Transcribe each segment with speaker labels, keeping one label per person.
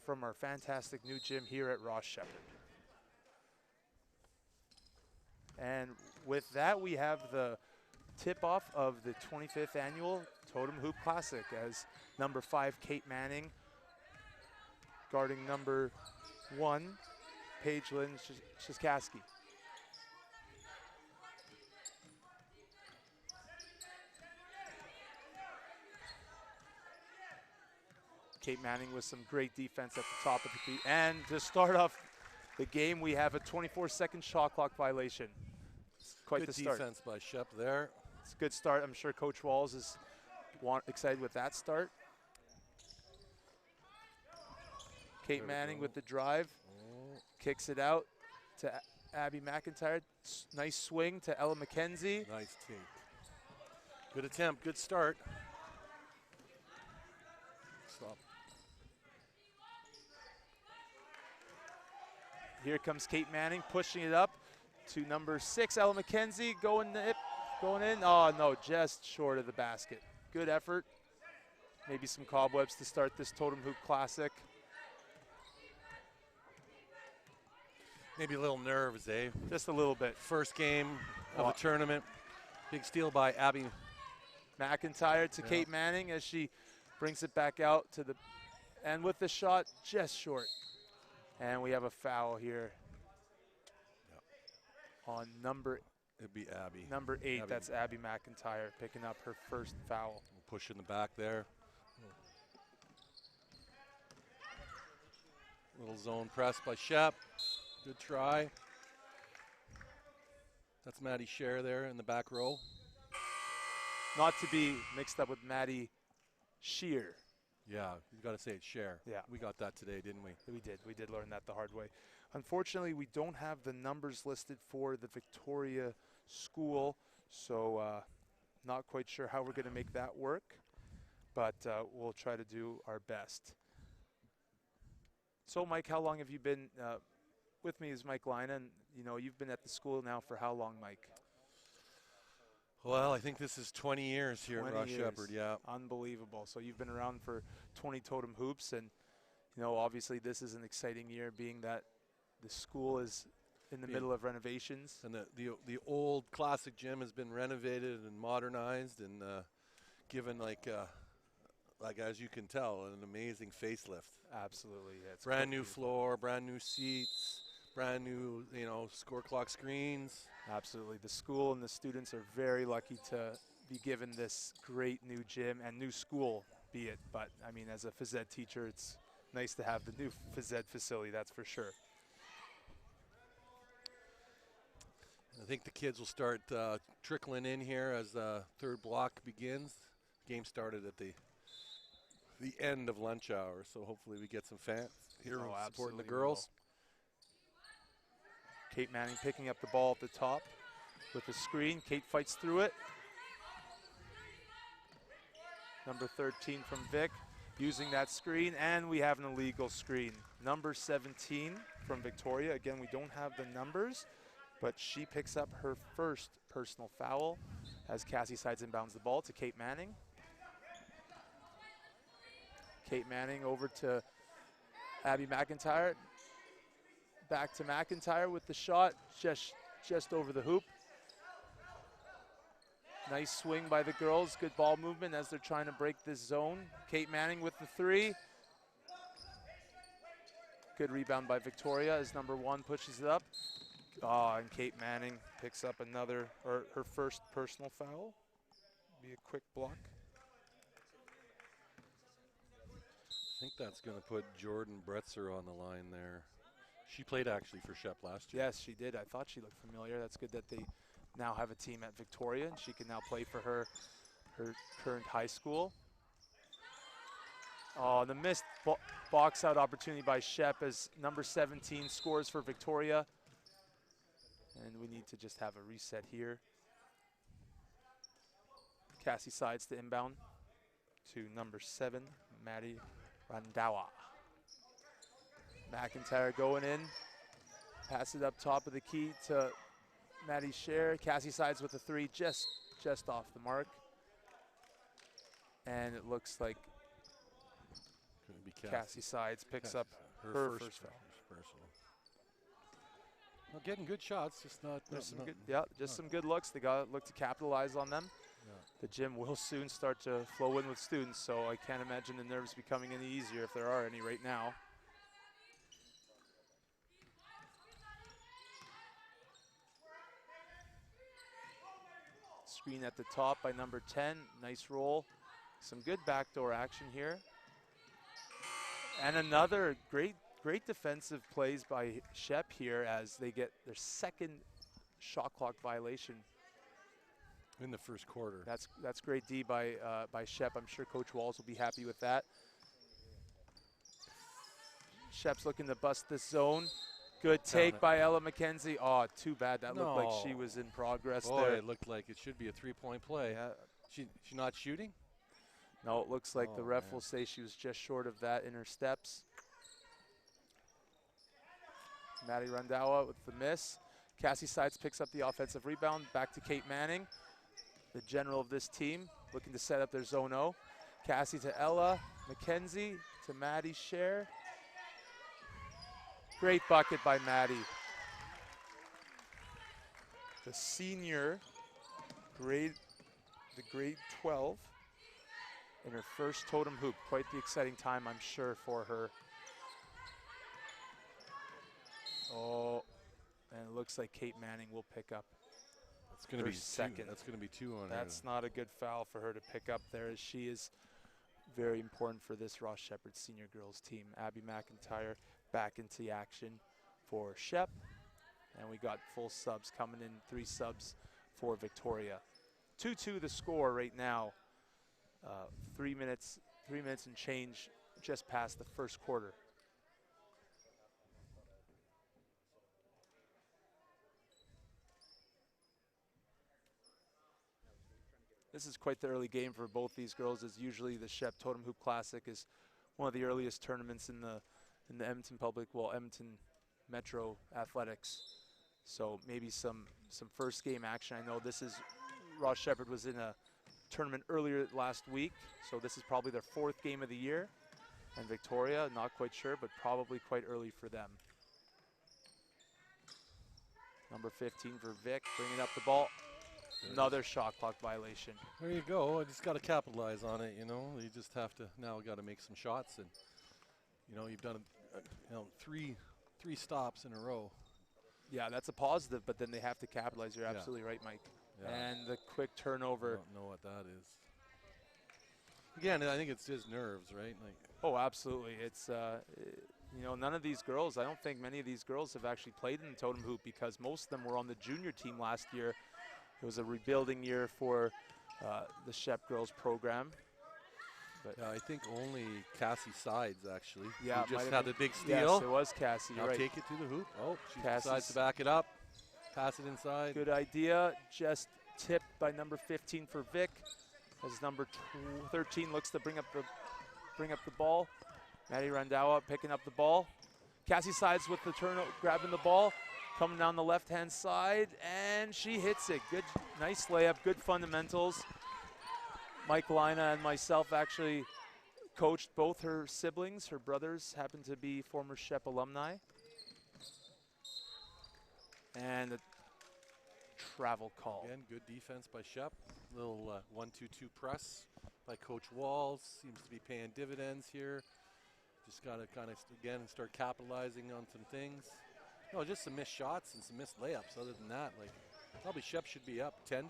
Speaker 1: from our fantastic new gym here at Ross Sheppard. And with that, we have the tip-off of the 25th Annual Totem Hoop Classic as number 5, Kate Manning, guarding number 1, Paige Lynn Shiskaski. Kate Manning with some great defense at the top of the key. And to start off the game, we have a 24-second shot clock violation. It's quite
Speaker 2: good
Speaker 1: the start.
Speaker 2: Defense by Shep there.
Speaker 1: It's a good start. I'm sure Coach Walls is excited with that start. Kate Manning with the drive, kicks it out to Abby McIntyre. Nice swing to Ella McKenzie.
Speaker 2: Nice team. Good attempt, good start. Stop.
Speaker 1: Here comes Kate Manning pushing it up to number 6, Ella McKenzie, going in. Oh no, just short of the basket. Good effort. Maybe some cobwebs to start this Totem Hoop Classic.
Speaker 2: Maybe a little nerves, eh?
Speaker 1: Just a little bit.
Speaker 2: First game of the tournament. Big steal by Abby
Speaker 1: McIntyre to Kate Manning as she brings it back out to the end with the shot just short. And we have a foul here on
Speaker 2: It'd be Abby.
Speaker 1: Number 8,
Speaker 2: Abby.
Speaker 1: That's Abby McIntyre picking up her first foul.
Speaker 2: Push in the back there. Little zone press by Shep. Good try. That's Maddie Scher there in the back row.
Speaker 1: Not to be mixed up with Maddie Shear.
Speaker 2: Yeah, you got to say it's Scher.
Speaker 1: Yeah.
Speaker 2: We got that today, didn't we?
Speaker 1: We did learn that the hard way. Unfortunately, we don't have the numbers listed for the Victoria school, so not quite sure how we're going to make that work, but we'll try to do our best. So, Mike, how long have you been with me? Is Mike Lina, and you've been at the school now for how long, Mike?
Speaker 2: Well, I think this is 20 years here at Ross Sheppard, yeah.
Speaker 1: Unbelievable. So you've been around for 20 Totem Hoops, and obviously this is an exciting year, being that the school is in the middle of renovations.
Speaker 2: And the old classic gym has been renovated and modernized and given like as you can tell, an amazing facelift.
Speaker 1: Absolutely. Yeah, it's
Speaker 2: brand new floor, brand new seats, brand new score clock screens.
Speaker 1: Absolutely. The school and the students are very lucky to be given this great new gym and new school, be it. But, I mean, as a phys ed teacher, it's nice to have the new phys ed facility, that's for sure.
Speaker 2: I think the kids will start trickling in here as the third block begins. Game started at the end of lunch hour, so hopefully we get some fans here supporting the girls.
Speaker 1: Kate Manning picking up the ball at the top with the screen. Kate fights through it. Number 13 from Vic using that screen, and we have an illegal screen. Number 17 from Victoria. Again, we don't have the numbers, but she picks up her first personal foul as Cassie Sides inbounds the ball to Kate Manning. Kate Manning over to Abby McIntyre. Back to McIntyre with the shot, just over the hoop. Nice swing by the girls. Good ball movement as they're trying to break this zone. Kate Manning with the 3. Good rebound by Victoria as number 1 pushes it up. And Kate Manning picks up her first personal foul. Be a quick block.
Speaker 2: I think that's going to put Jordan Bretzer on the line there. She played actually for Shep last year.
Speaker 1: Yes, she did. I thought she looked familiar. That's good that they now have a team at Victoria, and she can now play for her current high school. Oh, the missed box out opportunity by Shep as number 17 scores for Victoria. And we need to just have a reset here. Cassie Sides to inbound to number 7, Maddie Randawa. McIntyre going in. Pass it up top of the key to Maddie Scher. Cassie Sides with a 3, just off the mark. And it looks like
Speaker 2: It'd be
Speaker 1: Cassie Sides picks up her first foul.
Speaker 2: Personal. Well, getting good shots, just not.
Speaker 1: Some good looks. They got to look to capitalize on them.
Speaker 2: Yeah.
Speaker 1: The gym will soon start to flow in with students, so I can't imagine the nerves becoming any easier if there are any right now. Screen at the top by number 10. Nice roll. Some good backdoor action here. And another great defensive plays by Shep here as they get their second shot clock violation
Speaker 2: in the first quarter.
Speaker 1: That's great D by Shep. I'm sure Coach Walls will be happy with that. Shep's looking to bust this zone. Good take by Ella McKenzie. Oh, too bad. That looked like she was in progress there.
Speaker 2: It looked like it should be a three-point play. Yeah. She not shooting?
Speaker 1: No, it looks like the ref will say she was just short of that in her steps. Maddie Randawa with the miss. Cassie Sides picks up the offensive rebound. Back to Kate Manning, the general of this team, looking to set up their zone O. Cassie to Ella McKenzie to Maddie Scher. Great bucket by Maddie. The senior, grade 12, in her first totem hoop. Quite the exciting time, I'm sure, for her. Oh, and it looks like Kate Manning will pick up.
Speaker 2: That's going to be second. That's going to be 2 on her.
Speaker 1: That's not a good foul for her to pick up there, as she is very important for this Ross Sheppard senior girls team. Abby McIntyre back into action for Shep, and we got full subs coming in, 3 subs for Victoria. 2-2 the score right now. 3 minutes and change just past the first quarter. This is quite the early game for both these girls, as usually the Shep Totem Hoop Classic is one of the earliest tournaments in the Edmonton Edmonton Metro Athletics. So maybe some first game action. I know Ross Sheppard was in a tournament earlier last week, so this is probably their 4th game of the year. And Victoria, not quite sure, but probably quite early for them. Number 15 for Vic, bringing up the ball. Another shot clock violation.
Speaker 2: There you go. I just got to capitalize on it, you know. You just have to now got to make some shots, and you know, you've done 3 stops in a row.
Speaker 1: Yeah, that's a positive, but then they have to capitalize. You're absolutely right, Mike. Yeah. And the quick turnover.
Speaker 2: I don't know what that is. Again, I think it's just nerves, right? Like.
Speaker 1: Oh, absolutely. It's you know, none of these girls. I don't think many of these girls have actually played in the Totem Hoop, because most of them were on the junior team last year. It was a rebuilding year for the Shep girls program. But
Speaker 2: I think only Cassie Sides, actually.
Speaker 1: Yeah,
Speaker 2: who just had a big steal.
Speaker 1: Yes, it was Cassie.
Speaker 2: Now
Speaker 1: right.
Speaker 2: Take it to the hoop. Oh, she decides to back it up. Pass it inside.
Speaker 1: Good idea. Just tipped by number 15 for Vic, as number 13 looks to bring up the ball. Maddie Randawa picking up the ball. Cassie Sides with the turnover, grabbing the ball. Coming down the left-hand side, and she hits it. Good, nice layup, good fundamentals. Mike Lina and myself actually coached both her siblings. Her brothers happen to be former Shep alumni. And a travel call.
Speaker 2: Again, good defense by Shep. Little 1-2-2 press by Coach Walls. Seems to be paying dividends here. Just got to kind of, again, start capitalizing on some things. No, just some missed shots and some missed layups. Other than that, like, probably Shep should be up 10-2.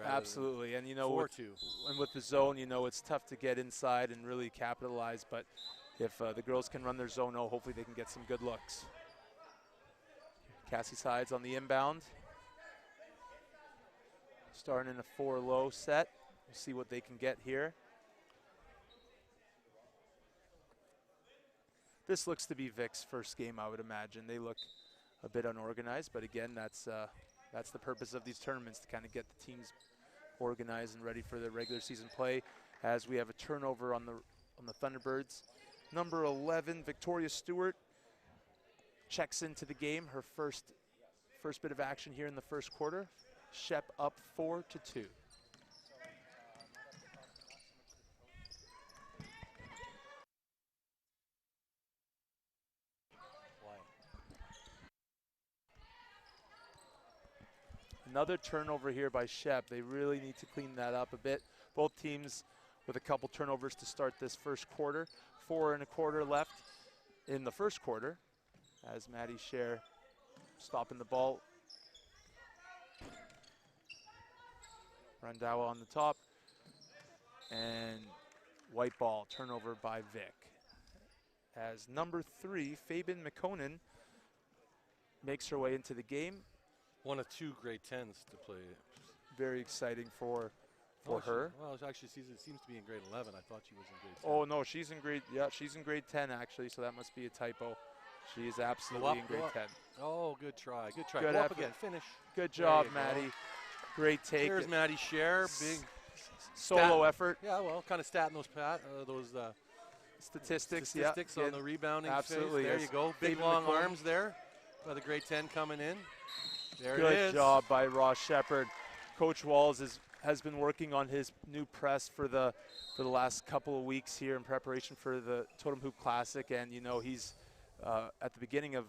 Speaker 1: Absolutely, and you know,
Speaker 2: 4-2.
Speaker 1: And with the zone, you know, it's tough to get inside and really capitalize. But if the girls can run their zone, hopefully they can get some good looks. Cassie Sides on the inbound, starting in a 4-low set. We'll see what they can get here. This looks to be Vic's first game, I would imagine. They look a bit unorganized, but again, that's the purpose of these tournaments, to kind of get the teams organized and ready for their regular season play. As we have a turnover on the Thunderbirds, number 11 Victoria Stewart checks into the game. Her first bit of action here in the first quarter. Shep up 4-2. Another turnover here by Shep. They really need to clean that up a bit. Both teams with a couple turnovers to start this first quarter. 4 1/4 left in the first quarter as Maddie Scher stopping the ball. Randawa on the top. And white ball, turnover by Vic. As number 3, Fabian McConan makes her way into the game.
Speaker 2: One of 2 grade 10s to play.
Speaker 1: Very exciting for
Speaker 2: Oh,
Speaker 1: her.
Speaker 2: Well, actually, it seems to be in grade 11. I thought she was in grade 10.
Speaker 1: Oh no, she's in grade 10 actually, so that must be a typo. She is absolutely in grade 10.
Speaker 2: Oh, good try. Good try.
Speaker 1: Good
Speaker 2: Go up
Speaker 1: effort.
Speaker 2: again. Finish.
Speaker 1: Good job,
Speaker 2: go.
Speaker 1: Maddie. Great take.
Speaker 2: There's Maddie Scher. Big
Speaker 1: solo effort.
Speaker 2: Yeah, well, kind of statting those
Speaker 1: Statistics
Speaker 2: on the rebounding
Speaker 1: absolutely.
Speaker 2: phase. There you go. Big
Speaker 1: Fabian
Speaker 2: long
Speaker 1: McConan.
Speaker 2: arms there by the grade 10 coming in. There it
Speaker 1: Good
Speaker 2: is.
Speaker 1: job by Ross Sheppard. Coach Walls has been working on his new press for the last couple of weeks here in preparation for the Totem Hoop Classic, and you know he's at the beginning of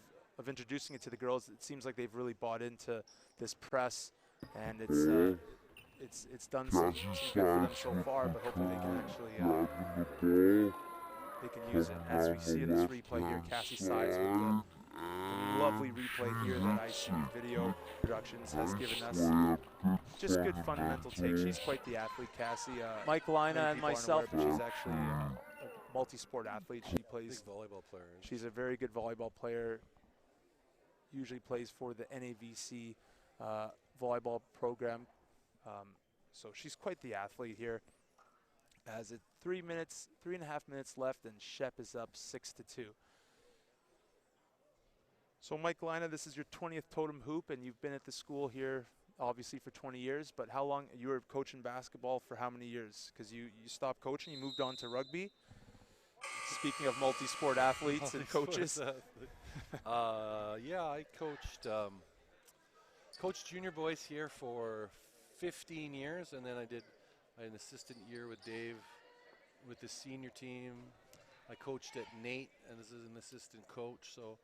Speaker 1: introducing it to the girls. It seems like they've really bought into this press, and it's done some good for them so far. But hopefully they can actually they can use it as we see in this replay here. Cassie Sides with the lovely replay here that IC Video Productions has given us. Just good fundamental take. She's quite the athlete, Cassie. Mike Lina and myself, but she's actually a multi-sport athlete. She plays
Speaker 2: big volleyball player.
Speaker 1: She's a very good volleyball player. Usually plays for the NAVC volleyball program. So she's quite the athlete here. As it 3.5 minutes left, and Shep is up 6-2. So Mike Lina, this is your 20th Totem Hoop, and you've been at the school here obviously for 20 years, but how long, you were coaching basketball for how many years? Because you stopped coaching, you moved on to rugby. Speaking of multi-sport athletes and coaches.
Speaker 2: Yeah, I coached junior boys here for 15 years, and then I had an assistant year with Dave with the senior team. I coached at Nate and as an assistant coach, so.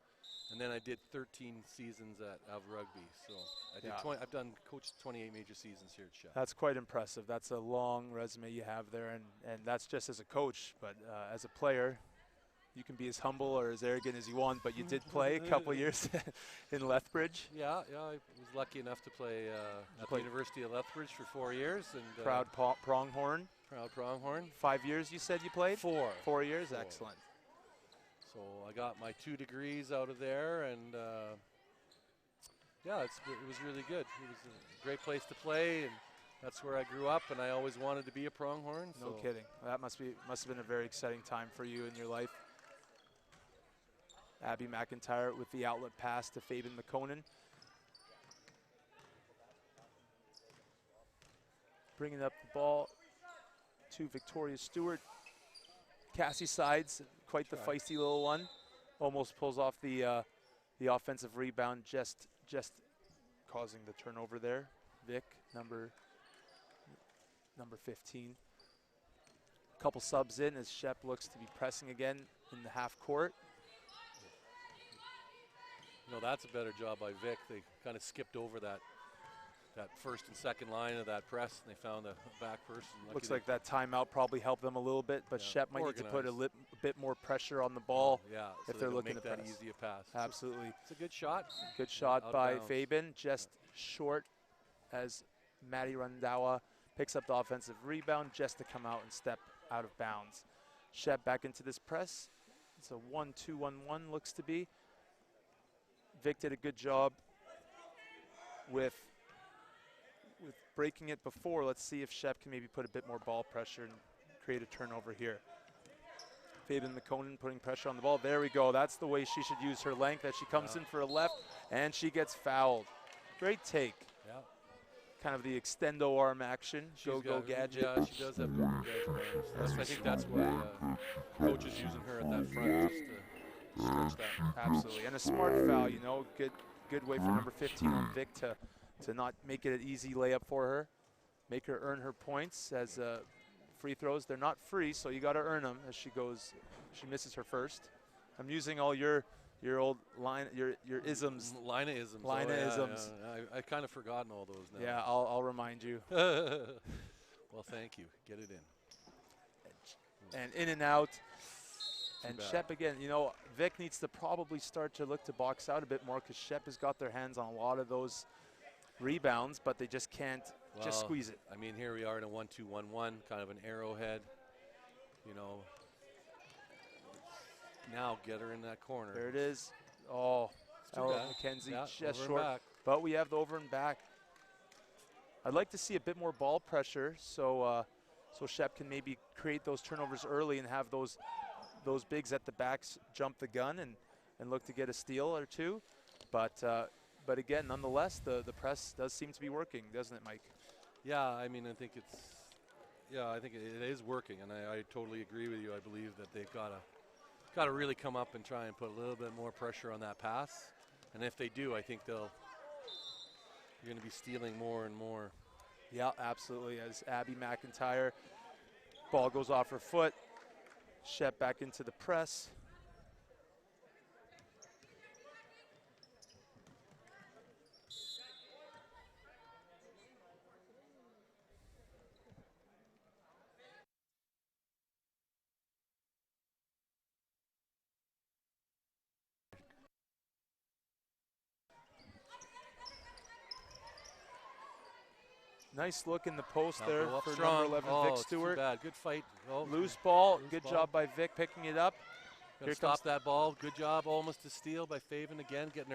Speaker 2: And then I did 13 seasons of rugby. So I did I've coached 28 major seasons here at Sheppard.
Speaker 1: That's quite impressive. That's a long resume you have there, and that's just as a coach. But as a player, you can be as humble or as arrogant as you want, but you did play a couple years in Lethbridge.
Speaker 2: Yeah, I was lucky enough to play at the University of Lethbridge for 4 years. And
Speaker 1: Proud pronghorn.
Speaker 2: Proud pronghorn.
Speaker 1: 5 years you said you played?
Speaker 2: 4.
Speaker 1: 4 years, excellent.
Speaker 2: So I got my 2 degrees out of there, and yeah, it was really good. It was a great place to play, and that's where I grew up, and I always wanted to be a pronghorn.
Speaker 1: No kidding. That must have been a very exciting time for you in your life. Abby McIntyre with the outlet pass to Fabian McConan. Bringing up the ball to Victoria Stewart. Cassie Sides, quite the feisty little one. Almost pulls off the offensive rebound, just causing the turnover there. Vic, number 15. A couple subs in as Shep looks to be pressing again in the half court.
Speaker 2: You know, that's a better job by Vic. They kind of skipped over that first and second line of that press, and they found a back person.
Speaker 1: Looks like that timeout probably helped them a little bit, but Shep might need to put a bit more pressure on the ball if they're looking to
Speaker 2: make that
Speaker 1: press.
Speaker 2: easy a pass.
Speaker 1: Absolutely.
Speaker 2: It's a good shot.
Speaker 1: Good shot by Fabian, just short as Maddie Randawa picks up the offensive rebound just to come out and step out of bounds. Shep back into this press. It's a 1-2-1-1 looks to be. Vic did a good job with breaking it before. Let's see if Shep can maybe put a bit more ball pressure and create a turnover here. Fabian McConan putting pressure on the ball. There we go. That's the way she should use her length as she comes in for a left, and she gets fouled. Great take.
Speaker 2: Yeah.
Speaker 1: Kind of the extendo arm action. Go gadget.
Speaker 2: Yeah, she does have good gadget arms. I think that's why coach is using her at that front just to stretch that.
Speaker 1: Absolutely. And a smart foul, you know. Good way for number 15 on Vic to not make it an easy layup for her. Make her earn her points as free throws. They're not free, so you got to earn them as she misses her first. I'm using all your your old line, your isms.
Speaker 2: Lina isms.
Speaker 1: Lina isms.
Speaker 2: Yeah. I kind of forgotten all those now.
Speaker 1: Yeah, I'll remind you.
Speaker 2: Well, thank you. Get it in.
Speaker 1: And in and out. And
Speaker 2: bad.
Speaker 1: Shep again, you know, Vic needs to probably start to look to box out a bit more because Shep has got their hands on a lot of those rebounds, but they just can't just squeeze it.
Speaker 2: I mean, here we are in a 1-2-1-1, kind of an arrowhead. You know, now get her in that corner.
Speaker 1: There it is. Oh, McKenzie just short. But we have the over and back. I'd like to see a bit more ball pressure so so Shep can maybe create those turnovers early and have those bigs at the backs jump the gun and look to get a steal or two. But again, nonetheless, the press does seem to be working, doesn't it, Mike?
Speaker 2: Yeah, I mean, I think it is working, and I totally agree with you. I believe that they've got to really come up and try and put a little bit more pressure on that pass. And if they do, I think you're going to be stealing more and more.
Speaker 1: Yeah, absolutely. As Abby McIntyre, ball goes off her foot. Shep back into the press. Nice look in the post there for number 11, Vic Stewart.
Speaker 2: Too bad. Good fight.
Speaker 1: Loose ball. Good job by Vic picking it up.
Speaker 2: Here stop that ball. Good job. Almost a steal by Faven again, getting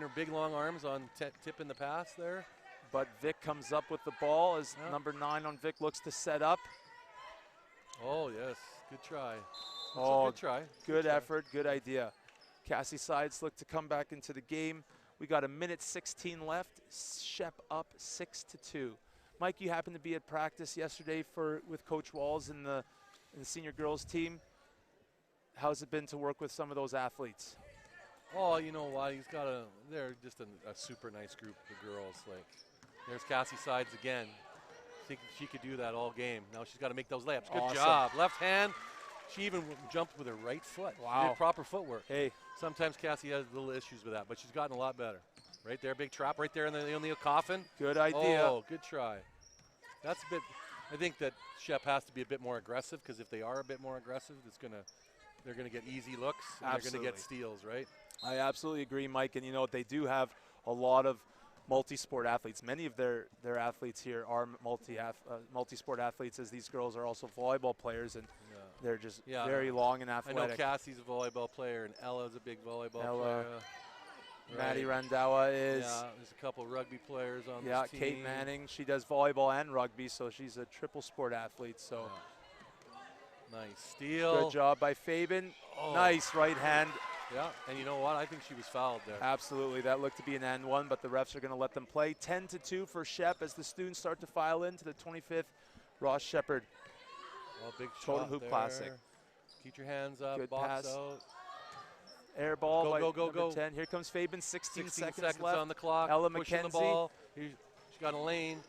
Speaker 2: her big long arms on tipping the pass there.
Speaker 1: But Vic comes up with the ball as number 9 on Vic looks to set up.
Speaker 2: Oh yes, good try.
Speaker 1: Good
Speaker 2: try.
Speaker 1: Good effort. Good idea. Cassie Sides look to come back into the game. We got 1:16 left. Shep up 6-2. Mike, you happened to be at practice yesterday with Coach Walls and the senior girls team. How's it been to work with some of those athletes?
Speaker 2: Oh, you know what? They're just a super nice group of girls. Like, there's Cassie Sides again. I think she could do that all game. Now she's got to make those layups. Good job. Left hand. She even jumped with her right foot.
Speaker 1: Wow.
Speaker 2: She did proper footwork.
Speaker 1: Hey.
Speaker 2: Sometimes Cassie has little issues with that, but she's gotten a lot better. Right there, big trap right there in the O'Neill coffin.
Speaker 1: Good idea.
Speaker 2: Oh, good try. That's a bit. I think that Shep has to be a bit more aggressive because if they are a bit more aggressive, they're gonna get easy looks. And they're gonna get steals, right?
Speaker 1: I absolutely agree, Mike. And you know they do have a lot of multi-sport athletes. Many of their athletes here are multi-sport athletes, as these girls are also volleyball players, and they're just very long and athletic.
Speaker 2: I know Cassie's a volleyball player, and Ella's a big volleyball player.
Speaker 1: Maddie Randawa is.
Speaker 2: Yeah, there's a couple rugby players on this team.
Speaker 1: Kate Manning, she does volleyball and rugby, so she's a triple sport athlete. So
Speaker 2: nice steal.
Speaker 1: Good job by Fabian. Nice right hand.
Speaker 2: Yeah, and you know what? I think she was fouled there.
Speaker 1: Absolutely. That looked to be an and one, but the refs are going to let them play. 10-2 for Shep as the students start to file into the 25th Ross Sheppard
Speaker 2: big
Speaker 1: Totem
Speaker 2: shot
Speaker 1: Hoop
Speaker 2: there.
Speaker 1: Classic.
Speaker 2: Keep your hands up.
Speaker 1: Good
Speaker 2: box
Speaker 1: pass.
Speaker 2: Out.
Speaker 1: Air ball by
Speaker 2: go.
Speaker 1: 10. Here comes Fabian. 16 seconds left
Speaker 2: on the clock.
Speaker 1: Ella
Speaker 2: Pushing
Speaker 1: McKenzie.
Speaker 2: the ball. She's got a lane.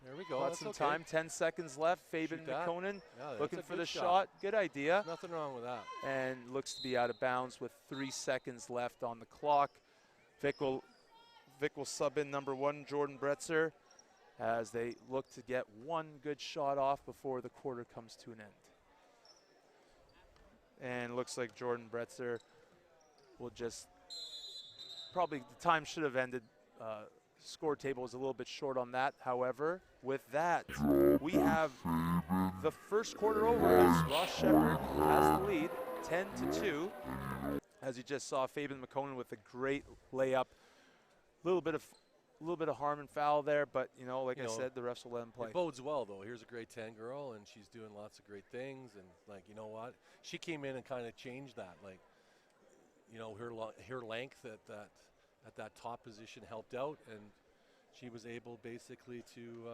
Speaker 2: There we go.
Speaker 1: Got some time. 10 seconds left. Fabian McConan looking for the shot. Good idea.
Speaker 2: Nothing wrong with that.
Speaker 1: And looks to be out of bounds with 3 seconds left on the clock. Vic will sub in number 1, Jordan Bretzer, as they look to get one good shot off before the quarter comes to an end. And looks like Jordan Bretzer will just probably, the time should have ended. Score table is a little bit short on that. However, with that, we have the first quarter over as Ross Sheppard has the lead, 10-2. As you just saw, Fabian McConan with a great layup. A little bit of harm and foul there, but you know, I said, the refs will let him play.
Speaker 2: It bodes well though. Here's a grade 10 girl, and she's doing lots of great things. And like, you know what? She came in and kind of changed that. Like, you know, her length at that top position helped out, and she was able basically to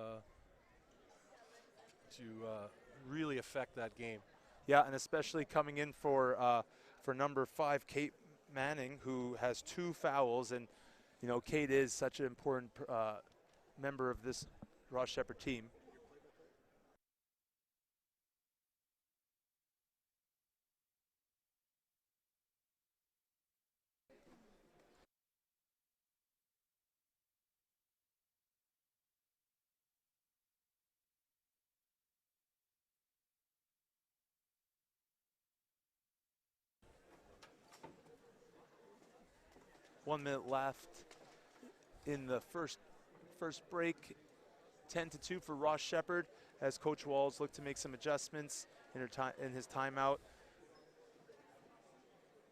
Speaker 2: really affect that game.
Speaker 1: Yeah, and especially coming in for number 5, Kate Manning, who has 2 fouls, and you know, Kate is such an important member of this Ross Sheppard team. 1 minute left in the first break. 10-2 for Ross Sheppard as Coach Walls looked to make some adjustments in his timeout.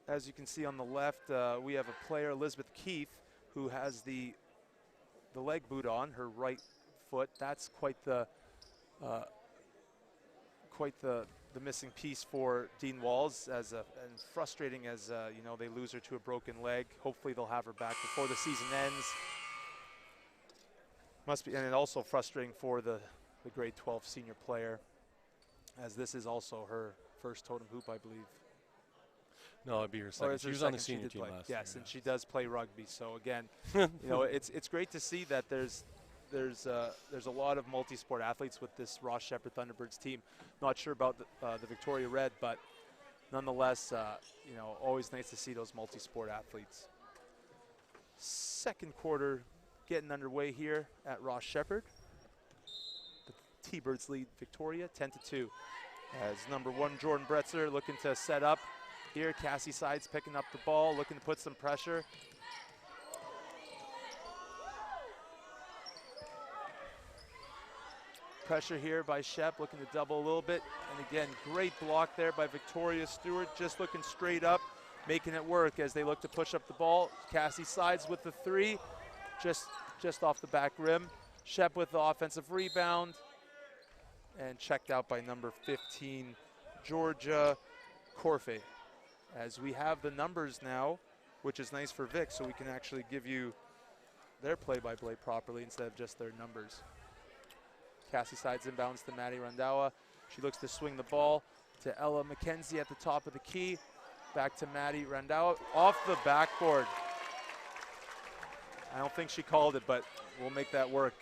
Speaker 1: As you can see on the left, we have a player, Elizabeth Keith, who has the leg boot on her right foot. That's quite the missing piece for Dean Walls, and frustrating as you know, they lose her to a broken leg. Hopefully they'll have her back before the season ends. Must be, and it also frustrating for the grade 12 senior player, as this is also her first totem hoop, I believe.
Speaker 2: No, it'd be her second. She was on the senior team last year.
Speaker 1: Yes, and she does play rugby. So again, you know, it's great to see that there's a lot of multi-sport athletes with this Ross Sheppard Thunderbirds team. Not sure about the Victoria Red, but nonetheless, you know, always nice to see those multi-sport athletes. Second quarter getting underway here at Ross Sheppard. The T-Birds lead Victoria 10-2. As number 1 Jordan Bretzer looking to set up here. Cassie Sides picking up the ball, looking to put some pressure. Pressure here by Shep, looking to double a little bit. And again, great block there by Victoria Stewart, just looking straight up, making it work as they look to push up the ball. Cassie Sides with the 3, just off the back rim. Shep with the offensive rebound. And checked out by number 15, Georgia Corfe. As we have the numbers now, which is nice for Vic, so we can actually give you their play-by-play properly instead of just their numbers. Cassie Sides inbounds to Maddie Randawa. She looks to swing the ball to Ella McKenzie at the top of the key. Back to Maddie Randawa, off the backboard. I don't think she called it, but we'll make that work.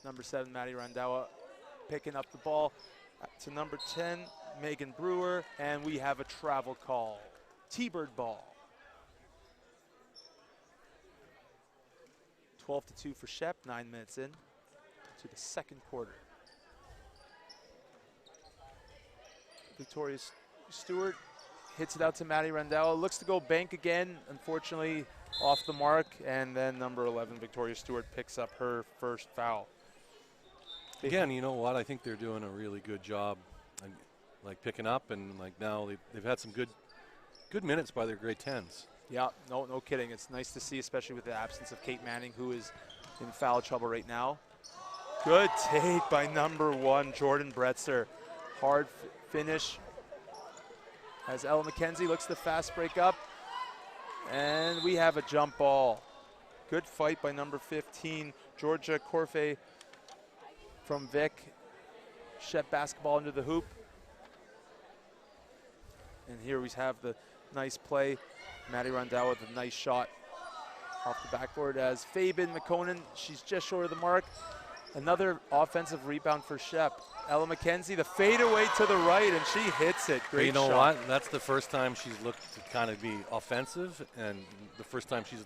Speaker 1: Number 7, Maddie Randawa, picking up the ball to number 10, Megan Brewer, and we have a travel call. T-Bird ball. 12-2 for Shep, 9 minutes in to the second quarter. Victoria Stewart hits it out to Maddie Randawa, looks to go bank again, unfortunately off the mark, and then number 11, Victoria Stewart, picks up her first foul.
Speaker 2: Again, you know what? I think they're doing a really good job, like picking up, and like now they've had some good minutes by their grade 10s.
Speaker 1: Yeah, no kidding. It's nice to see, especially with the absence of Kate Manning, who is in foul trouble right now. Good take by number 1, Jordan Bretzer. Hard finish as Ella McKenzie looks to fast break up, and we have a jump ball. Good fight by number 15, Georgia Corfe from Vic. Shep basketball under the hoop. And here we have the nice play. Maddie Randawa with a nice shot off the backboard as Fabian McConan, she's just short of the mark. Another offensive rebound for Shep. Ella McKenzie, the fadeaway to the right, and she hits it. Great shot.
Speaker 2: You know what? That's the first time she's looked to kind of be offensive, and the first time she's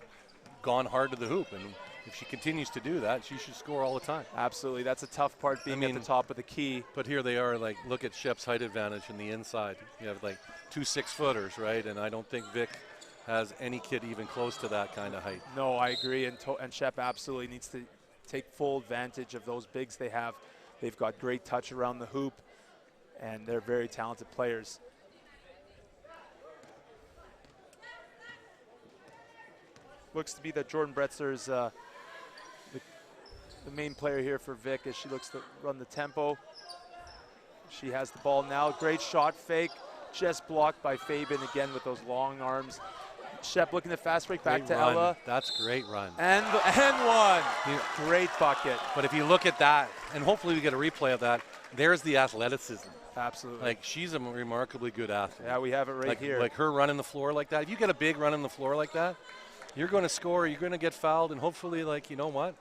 Speaker 2: gone hard to the hoop. And if she continues to do that, she should score all the time.
Speaker 1: Absolutely. That's a tough part, being at the top of the key.
Speaker 2: But here they are, like, look at Shep's height advantage in the inside. You have, like, 2 6-footers, right? And I don't think Vic has any kid even close to that kind of height.
Speaker 1: No, I agree. And Shep absolutely needs to take full advantage of those bigs they have. They've got great touch around the hoop, and they're very talented players. Looks to be that Jordan Bretzer's the main player here for Vic as she looks to run the tempo. She has the ball now. Great shot fake. Just blocked by Fabian again with those long arms. Shep looking to fast break back to Ella.
Speaker 2: That's a great run.
Speaker 1: And one. Great bucket.
Speaker 2: But if you look at that, and hopefully we get a replay of that, there's the athleticism.
Speaker 1: Absolutely.
Speaker 2: Like, she's a remarkably good athlete.
Speaker 1: Yeah, we have it right here.
Speaker 2: Like her running the floor like that. If you get a big run on the floor like that, you're going to score, you're going to get fouled, and hopefully, like, you know what?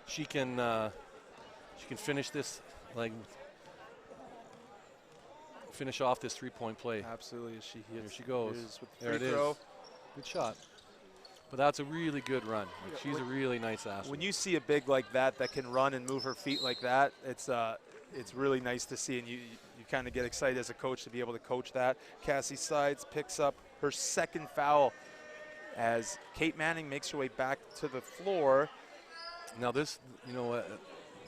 Speaker 2: She can finish this, like, finish off this three-point play.
Speaker 1: Absolutely.
Speaker 2: Here she goes.
Speaker 1: There it is.
Speaker 2: Good shot. But that's a really good run. Like, she's a really nice athlete.
Speaker 1: When you see a big like that can run and move her feet like that, it's really nice to see, and you you kind of get excited as a coach to be able to coach that. Cassie Sides picks up her second foul as Kate Manning makes her way back to the floor.
Speaker 2: Now this,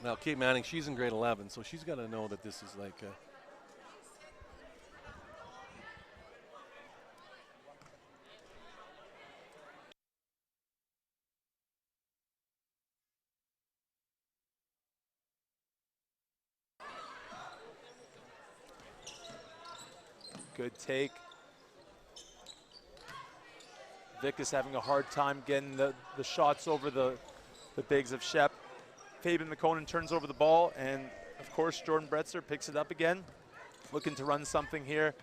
Speaker 2: now Kate Manning, she's in grade 11, so she's got to know that this is like
Speaker 1: good take. Vic is having a hard time getting the shots over the bigs of Shep. Fabian McConan turns over the ball, and of course Jordan Bretzer picks it up again, looking to run something here.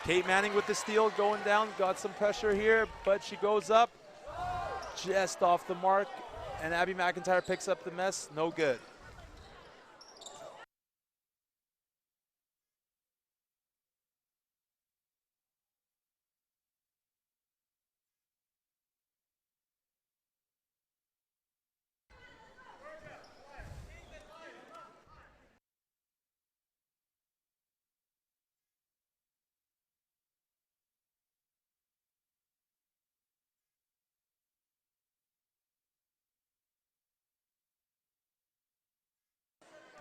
Speaker 1: Kate Manning with the steal, going down, got some pressure here, but she goes up just off the mark, and Abby McIntyre picks up the mess, no good.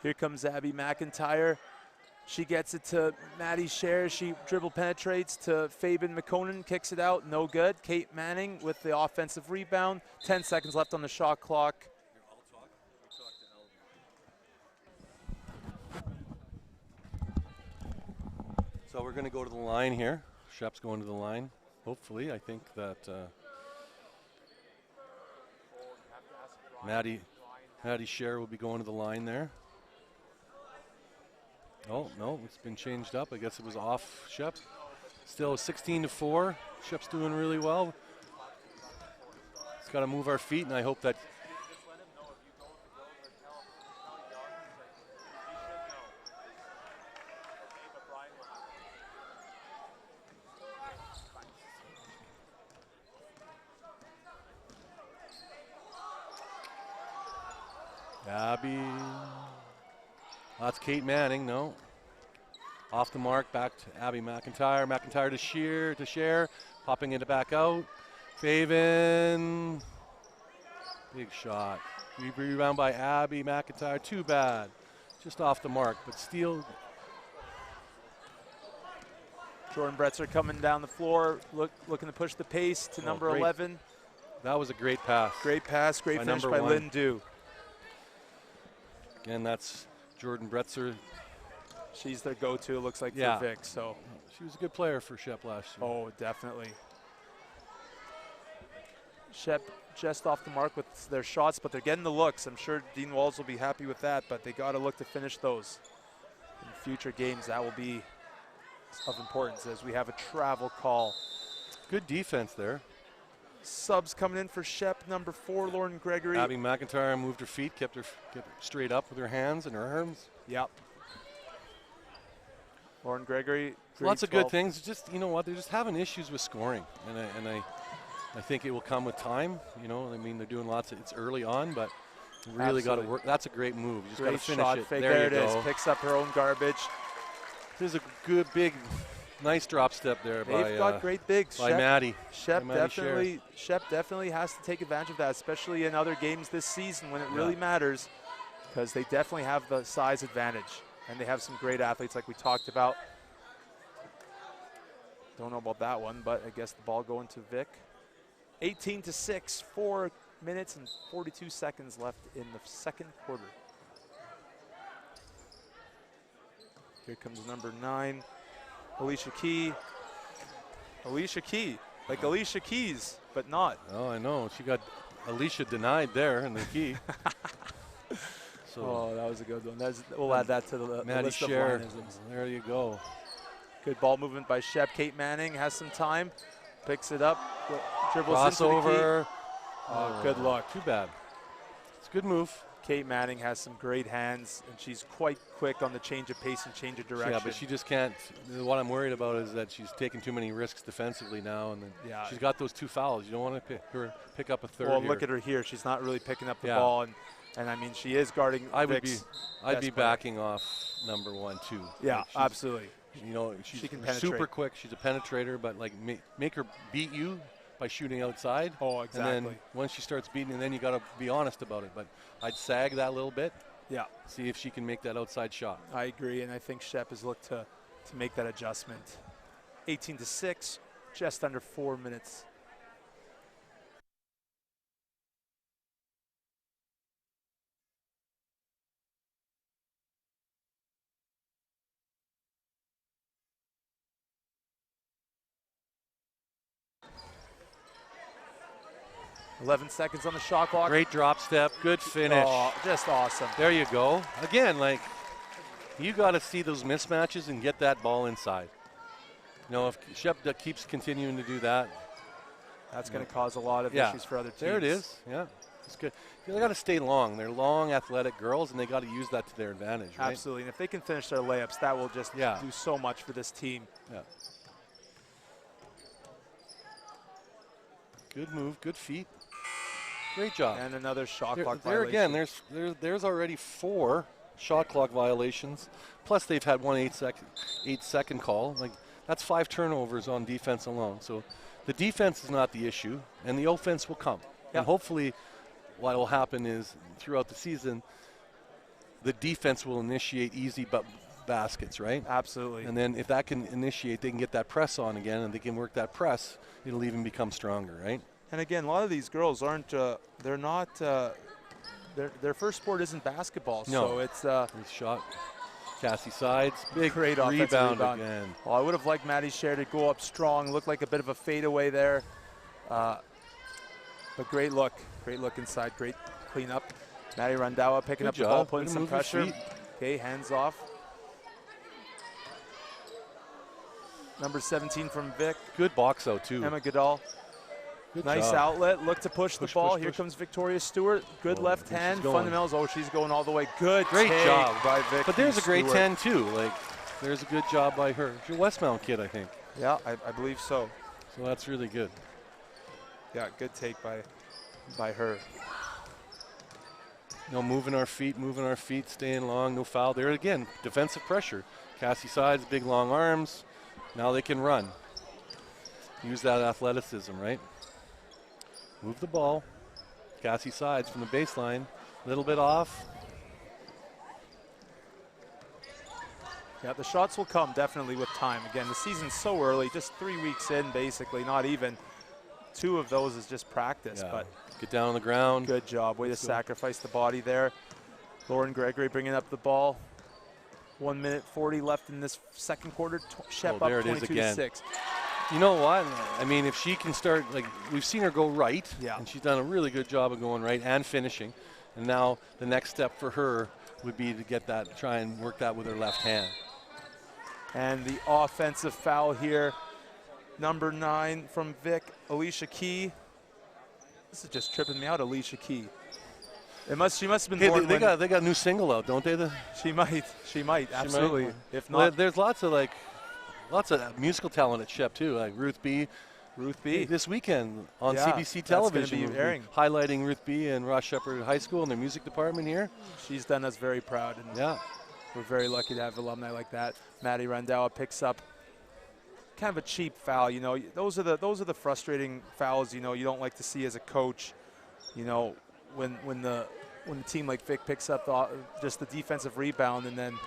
Speaker 1: Here comes Abby McIntyre. She gets it to Maddie Scher. She dribble penetrates to Fabian McConan, kicks it out, no good. Kate Manning with the offensive rebound. 10 seconds left on the shot clock.
Speaker 2: So we're going to go to the line here. Shep's going to the line. Hopefully, I think that Maddie Scher will be going to the line there. Oh, no, it's been changed up. I guess it was off Shep. Still 16-4. Shep's doing really well. It's got to move our feet, and I hope that Abby. That's Kate Manning, no. Off the mark, back to Abby McIntyre. McIntyre to Scher, popping it back out. Faven. Big shot. Rebound by Abby McIntyre, too bad. Just off the mark, but steal.
Speaker 1: Jordan Bretzer coming down the floor, looking to push the pace to number 11.
Speaker 2: That was a great pass.
Speaker 1: Great pass, great finish by Lynn Du.
Speaker 2: Again, that's Jordan Bretzer.
Speaker 1: She's their go-to, looks like,
Speaker 2: yeah,
Speaker 1: for Vic. So
Speaker 2: she was a good player for Shep last year.
Speaker 1: Oh, definitely. Shep just off the mark with their shots, but they're getting the looks. I'm sure Dean Walls will be happy with that, but they got to look to finish those. In future games, that will be of importance as we have a travel call.
Speaker 2: Good defense there.
Speaker 1: Subs coming in for Shep, number 4, Lauren Gregory.
Speaker 2: Abby McIntyre moved her feet, kept her straight up with her hands and her arms.
Speaker 1: Yep. Lauren Gregory.
Speaker 2: Lots of good things. Just, you know what, they're just having issues with scoring, and I think it will come with time. You know, I mean, they're doing lots of, it's early on, but really got to work. That's a great move. You just got to finish
Speaker 1: shot
Speaker 2: it.
Speaker 1: Fake.
Speaker 2: There
Speaker 1: it is. Picks up her own garbage.
Speaker 2: There's a good, big, nice drop step there.
Speaker 1: They've got great bigs.
Speaker 2: By Maddie.
Speaker 1: Shep definitely has to take advantage of that, especially in other games this season when it really matters, because they definitely have the size advantage, and they have some great athletes like we talked about. Don't know about that one, but I guess the ball going to Vic. 18-6, 4 minutes and 42 seconds left in the second quarter. Here comes number 9, Alicia Key. Alicia Key, like Alicia Keys, but not.
Speaker 2: Oh, I know. She got Alicia denied there in the key.
Speaker 1: So oh, that was a good one. We'll add that to the list of lineisms.
Speaker 2: There you go.
Speaker 1: Good ball movement by Shep. Kate Manning has some time, picks it up, dribbles
Speaker 2: crossover.
Speaker 1: Into the key. Oh, good luck.
Speaker 2: Too bad. It's a good move.
Speaker 1: Kate Manning has some great hands, and she's quite quick on the change of pace and change of direction.
Speaker 2: Yeah, but she just can't. What I'm worried about is that she's taking too many risks defensively now, and then she's got those 2 fouls. You don't want to pick up a third.
Speaker 1: Well, look at her here. She's not really picking up the ball, and I mean, she is guarding.
Speaker 2: I'd be backing off number one too.
Speaker 1: Yeah,
Speaker 2: Like
Speaker 1: absolutely.
Speaker 2: You know, she's
Speaker 1: She can
Speaker 2: super
Speaker 1: penetrate.
Speaker 2: quick. She's a penetrator, but like make her beat you by shooting outside.
Speaker 1: Oh, exactly.
Speaker 2: And then once she starts beating, and then you got to be honest about it. But I'd sag that a little bit.
Speaker 1: Yeah.
Speaker 2: See if she can make that outside shot.
Speaker 1: I agree, and I think Shep has looked to make that adjustment. 18-6, just under 4 minutes. $11 seconds on the shot clock.
Speaker 2: Great drop step, good finish.
Speaker 1: Oh, just awesome.
Speaker 2: There you go. Again, like, you got to see those mismatches and get that ball inside. You know, if Shep keeps continuing to do that,
Speaker 1: that's going to cause a lot of
Speaker 2: yeah,
Speaker 1: issues for other teams.
Speaker 2: There it is. Yeah, it's good. They got to stay long. They're long, athletic girls, and they got to use that to their advantage. Right?
Speaker 1: Absolutely, and if they can finish their layups, that will just do so much for this team.
Speaker 2: Yeah. Good move, good feet. Great job.
Speaker 1: And another shot clock
Speaker 2: there
Speaker 1: violation.
Speaker 2: Again, there's already 4 shot clock violations. Plus they've had one 8-second call. Like, that's 5 turnovers on defense alone. So the defense is not the issue, and the offense will come.
Speaker 1: Yeah.
Speaker 2: And hopefully what will happen is throughout the season, the defense will initiate easy baskets, right?
Speaker 1: Absolutely.
Speaker 2: And then if that can initiate, they can get that press on again, and they can work that press. It'll even become stronger, right?
Speaker 1: And again, a lot of these girls aren't, they're not, their first sport isn't basketball.
Speaker 2: No.
Speaker 1: So it's
Speaker 2: Nice shot. Cassie Sides, big
Speaker 1: great offensive
Speaker 2: rebound
Speaker 1: rebound
Speaker 2: again.
Speaker 1: Well, I would have liked Maddie Scher to go up strong. Looked like a bit of a fadeaway there. But great look inside, great cleanup. Maddie Randawa picking
Speaker 2: Good
Speaker 1: up
Speaker 2: job.
Speaker 1: the ball, putting
Speaker 2: Way to
Speaker 1: some
Speaker 2: move your
Speaker 1: pressure.
Speaker 2: feet.
Speaker 1: Okay, hands off. Number 17 from Vic,
Speaker 2: Good box out too.
Speaker 1: Emma Goodall.
Speaker 2: Good
Speaker 1: Nice
Speaker 2: job.
Speaker 1: outlet, look to push the
Speaker 2: Push,
Speaker 1: ball.
Speaker 2: push,
Speaker 1: Here
Speaker 2: push.
Speaker 1: comes Victoria Stewart. Good
Speaker 2: Oh,
Speaker 1: left
Speaker 2: and she's
Speaker 1: hand.
Speaker 2: going.
Speaker 1: Fundamentals. Oh, she's going all the way. Good
Speaker 2: Great
Speaker 1: take
Speaker 2: job
Speaker 1: by Vic.
Speaker 2: But there's a great
Speaker 1: Stewart.
Speaker 2: 10 too. Like, there's a good job by her. She's a Westmount kid, I think.
Speaker 1: Yeah, I believe so.
Speaker 2: So that's really good.
Speaker 1: Yeah, good take by her.
Speaker 2: You know, moving our feet, staying long, no foul. There again, defensive pressure. Cassie Sides, big long arms. Now they can run. Use that athleticism, right? Move the ball. Cassie Sides from the baseline. A little bit off.
Speaker 1: Yeah, the shots will come definitely with time. Again, the season's so early, just 3 weeks in basically, not even. 2 of those is just practice,
Speaker 2: Yeah.
Speaker 1: but
Speaker 2: Get down on the ground.
Speaker 1: good job. Way to
Speaker 2: Let's go.
Speaker 1: sacrifice the body there. Lauren Gregory bringing up the ball. 1 minute 40 left in this second quarter. Shep
Speaker 2: there
Speaker 1: up
Speaker 2: it is
Speaker 1: 22-6.
Speaker 2: You know what? I mean, if she can start, like, we've seen her go right,
Speaker 1: Yeah.
Speaker 2: and she's done a really good job of going right and finishing. And now the next step for her would be to get that, try and work that with her left hand.
Speaker 1: And the offensive foul here. Number 9 from Vic, Alicia Key. This is just tripping me out, Alicia Key. She must have been
Speaker 2: Hey,
Speaker 1: born
Speaker 2: they
Speaker 1: when-
Speaker 2: got a new single out, don't they?
Speaker 1: She might, absolutely.
Speaker 2: might.
Speaker 1: If
Speaker 2: Well,
Speaker 1: not,
Speaker 2: there's lots of musical talent at Shep too, like Ruth B. This weekend on
Speaker 1: Yeah,
Speaker 2: CBC
Speaker 1: that's gonna
Speaker 2: television,
Speaker 1: be
Speaker 2: we'll be
Speaker 1: airing.
Speaker 2: highlighting Ruth B. and Ross Sheppard High School and their music department here.
Speaker 1: she's done us very proud, and
Speaker 2: Yeah,
Speaker 1: we're very lucky to have alumni like that. Maddie Randawa picks up kind of a cheap foul. You know, those are the frustrating fouls. You know, you don't like to see as a coach. You know, when the team like Vic picks up just the defensive rebound, and then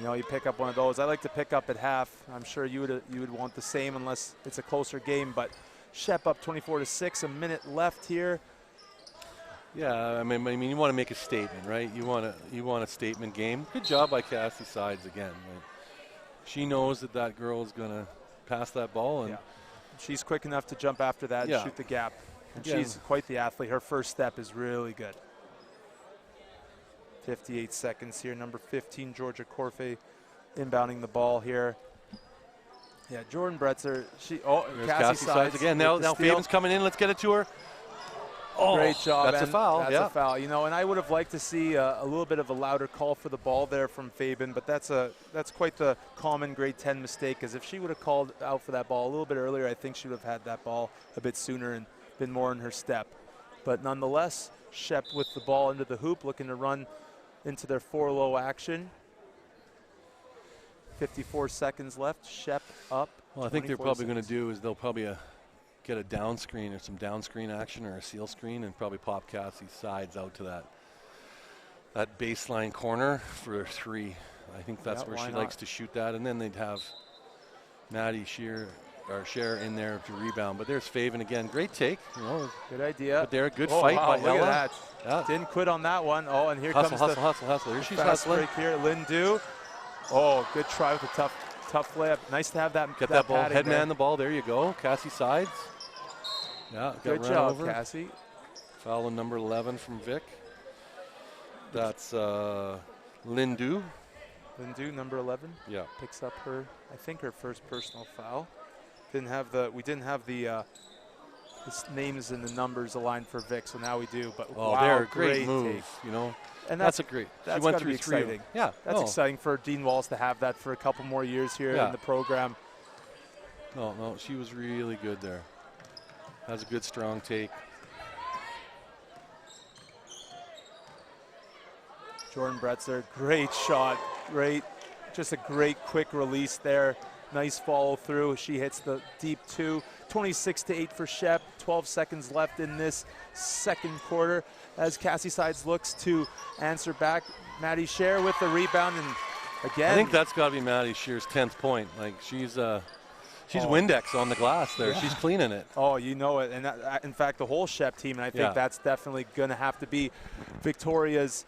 Speaker 1: you know you pick up one of those. I like to pick up at half. I'm sure you would want the same unless it's a closer game. But Shep up 24-6. A minute left here.
Speaker 2: yeah. I mean, you want to make a statement, right? You want a statement game. Good job by Cassie Sides again. Like, she knows that girl is gonna pass that ball, and
Speaker 1: Yeah. She's quick enough to jump after that
Speaker 2: Yeah.
Speaker 1: and shoot the gap. And
Speaker 2: Again.
Speaker 1: she's quite the athlete. Her first step is really good. 58 seconds here. Number 15, Georgia Corfe, inbounding the ball here. Yeah, Jordan Bretzer.
Speaker 2: there's
Speaker 1: Cassie Sides
Speaker 2: again.
Speaker 1: with
Speaker 2: Now
Speaker 1: the steal.
Speaker 2: Fabian's coming in. Let's get it to her. Oh,
Speaker 1: Great job.
Speaker 2: That's a
Speaker 1: and
Speaker 2: foul.
Speaker 1: That's
Speaker 2: yeah.
Speaker 1: a foul. You know, and I would have liked to see a little bit of a louder call for the ball there from Fabian, but that's quite the common grade 10 mistake, because if she would have called out for that ball a little bit earlier, I think she would have had that ball a bit sooner and been more in her step. But nonetheless, Shep with the ball into the hoop, looking to run into their 4-low action. 54 seconds left. Shep up.
Speaker 2: Well, I think they're probably going to
Speaker 1: seconds.
Speaker 2: do is they'll probably get a down screen or some down screen action or a seal screen and probably pop Cassie's sides out to that baseline corner for 3. I think that's
Speaker 1: Yeah,
Speaker 2: where
Speaker 1: why
Speaker 2: she
Speaker 1: not?
Speaker 2: likes to shoot that, and then they'd have Maddie Shear in there to rebound. But there's Faven again. Great take, you know.
Speaker 1: Good idea.
Speaker 2: But there, good
Speaker 1: Oh,
Speaker 2: fight
Speaker 1: wow,
Speaker 2: by
Speaker 1: look
Speaker 2: Ella.
Speaker 1: at that.
Speaker 2: Yeah.
Speaker 1: Didn't quit on that one. Oh, and here
Speaker 2: Hustle,
Speaker 1: comes
Speaker 2: hustle. Here
Speaker 1: the
Speaker 2: she's
Speaker 1: fast
Speaker 2: hustling.
Speaker 1: break here. Lindu. Oh, good try with a tough layup. Nice to have that.
Speaker 2: Get that ball,
Speaker 1: padding
Speaker 2: headman
Speaker 1: there.
Speaker 2: the ball. There you go. Cassie sides. Yeah, got
Speaker 1: Good
Speaker 2: run
Speaker 1: job,
Speaker 2: over.
Speaker 1: Cassie.
Speaker 2: Foul on number 11 from Vic. That's Lindu.
Speaker 1: Lindu, number 11,
Speaker 2: Yeah.
Speaker 1: picks up her, I think her first personal foul. We didn't have the names and the numbers aligned for Vic, so now we do. But
Speaker 2: Oh,
Speaker 1: wow,
Speaker 2: there, great
Speaker 1: take.
Speaker 2: move. You know,
Speaker 1: And
Speaker 2: that's a great.
Speaker 1: that's
Speaker 2: she went
Speaker 1: gotta
Speaker 2: through
Speaker 1: be
Speaker 2: 3.
Speaker 1: exciting.
Speaker 2: Yeah,
Speaker 1: That's exciting for Dean Walls to have that for a couple more years here
Speaker 2: Yeah.
Speaker 1: in the program.
Speaker 2: No, she was really good there. Has a good strong take.
Speaker 1: Jordan Bretzer, great shot, just a great quick release there. Nice follow through. She hits the deep 2. 26-8 for Shep. 12 seconds left in this second quarter as Cassie Sides looks to answer back. Maddie Scher with the rebound, and again,
Speaker 2: I think that's got to be Maddie Shear's 10th point. Like she's Windex on the glass there.
Speaker 1: Yeah.
Speaker 2: She's cleaning it.
Speaker 1: oh, you know it. And in fact, the whole Shep team, and I think
Speaker 2: Yeah.
Speaker 1: that's definitely going to have to be Victoria's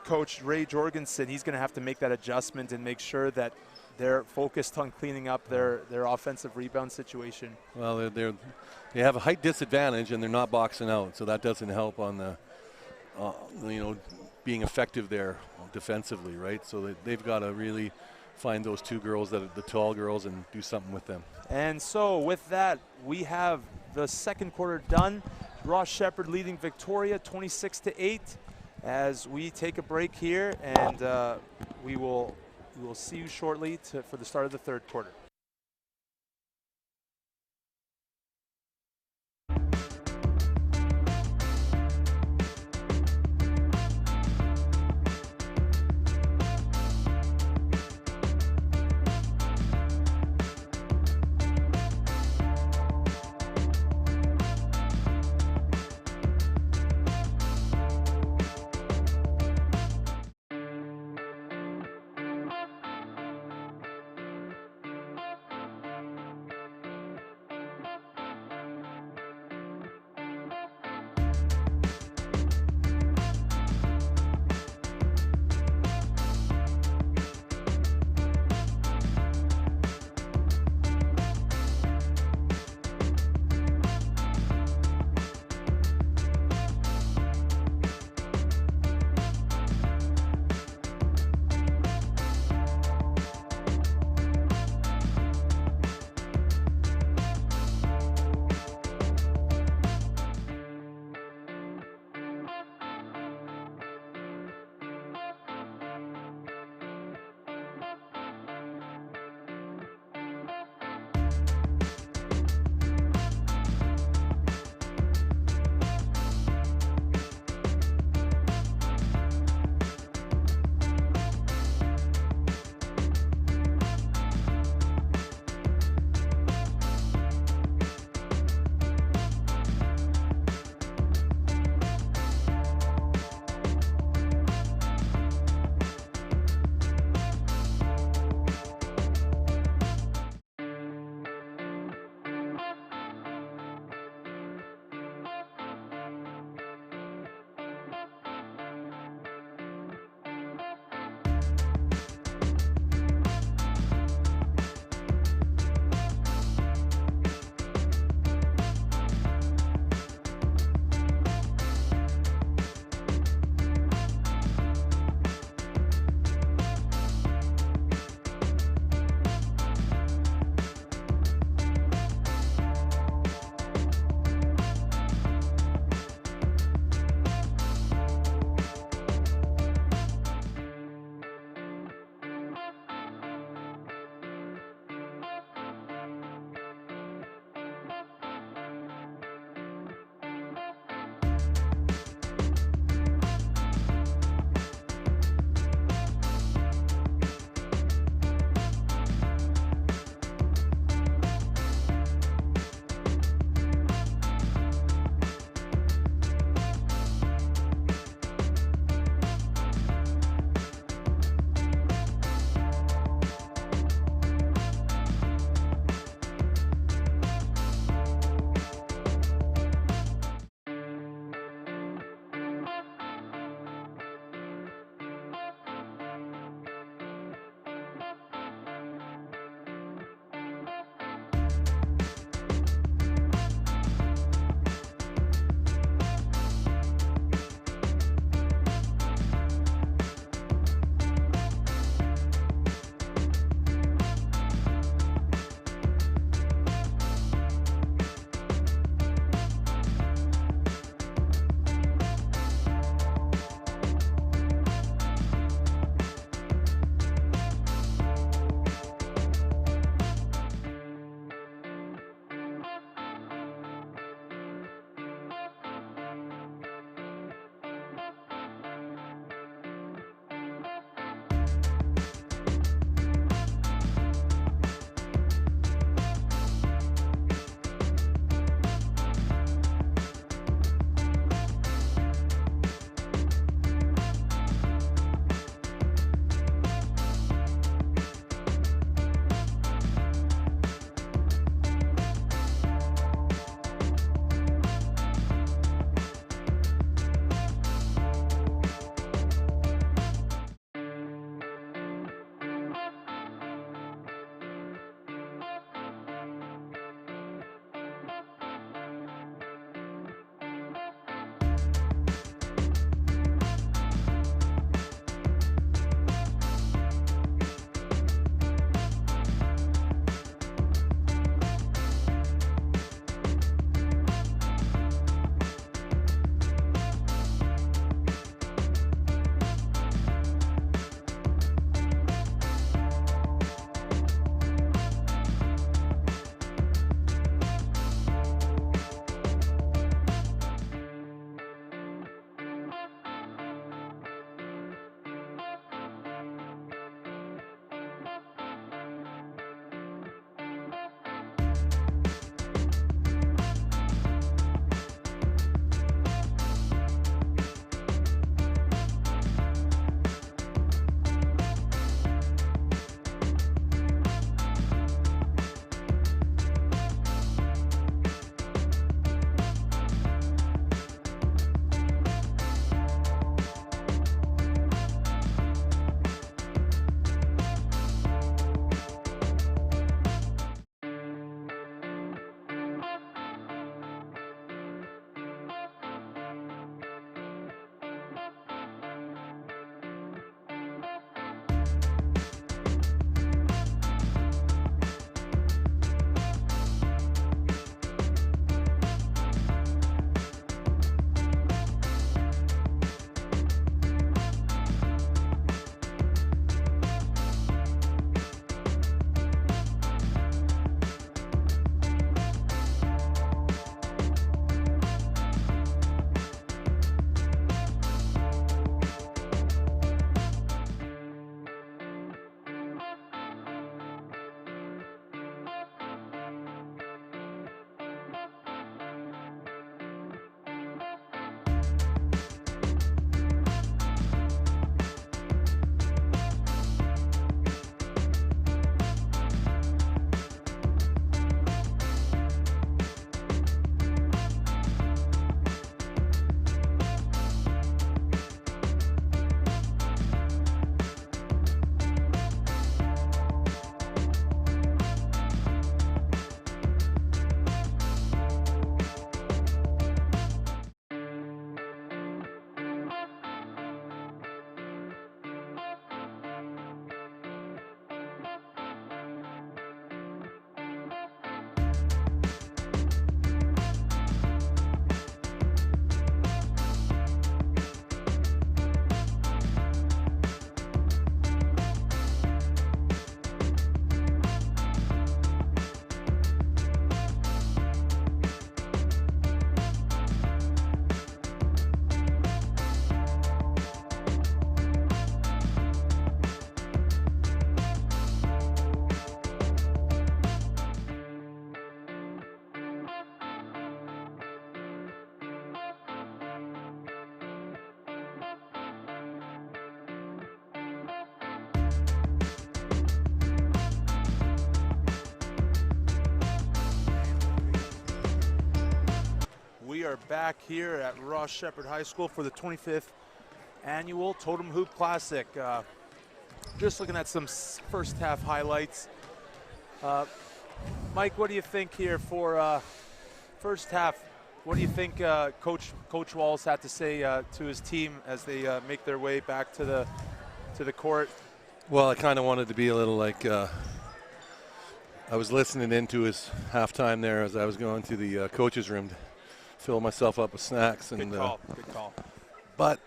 Speaker 1: coach, Ray Jorgensen. He's going to have to make that adjustment and make sure that they're focused on cleaning up their offensive rebound situation.
Speaker 2: Well, they have a height disadvantage and they're not boxing out, so that doesn't help on the being effective there defensively, right? So they've got to really find those 2 girls, that are the tall girls, and do something with them.
Speaker 1: And so with that, we have the second quarter done. Ross Sheppard leading Victoria 26-8 as we take a break here, and we will see you shortly for the start of the third quarter. are back here at Ross Sheppard High School for the 25th annual Totem Hoop Classic. Just looking at some first half highlights. Mike, what do you think here for first half? What do you think Coach Walls had to say to his team as they make their way back to the court?
Speaker 2: Well, I kind of wanted to be a little like I was listening into his halftime there as I was going to the coach's room to fill myself up with snacks. And,
Speaker 1: good call, good call.
Speaker 2: But,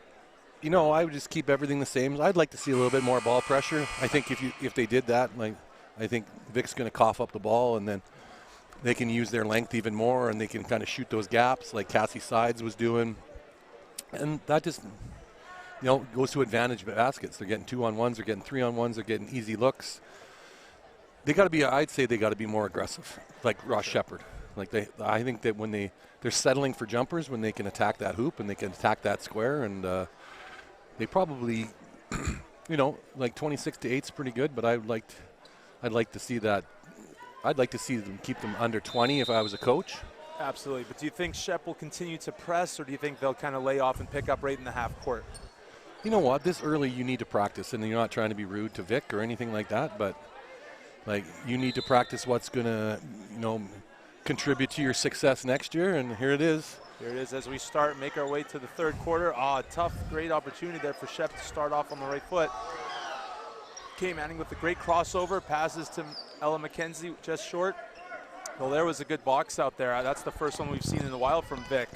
Speaker 2: you know, I would just keep everything the same. I'd like to see a little bit more ball pressure. I think if they did that, like, I think Vic's going to cough up the ball, and then they can use their length even more, and they can kind of shoot those gaps like Cassie Sides was doing. And that just, you know, goes to advantage baskets. They're getting 2-on-1s, they're getting 3-on-1s, they're getting easy looks. They got to be, I'd say they got to be more aggressive, like Ross Sheppard. Like I think that when they're settling for jumpers when they can attack that hoop and they can attack that square, and they probably, you know, like 26-8 is pretty good, but I'd like to see that. I'd like to see them keep them under 20 if I was a coach.
Speaker 1: Absolutely, but do you think Shep will continue to press, or do you think they'll kind of lay off and pick up right in the half court?
Speaker 2: You know what? This early you need to practice, and you're not trying to be rude to Vic or anything like that, but like you need to practice what's going to, you know, contribute to your success next year, and here it is.
Speaker 1: Here it is as we make our way to the third quarter. Tough, great opportunity there for Shep to start off on the right foot. Kay Manning with a great crossover, passes to Ella McKenzie just short. Well, there was a good box out there. That's the first one we've seen in a while from Vic.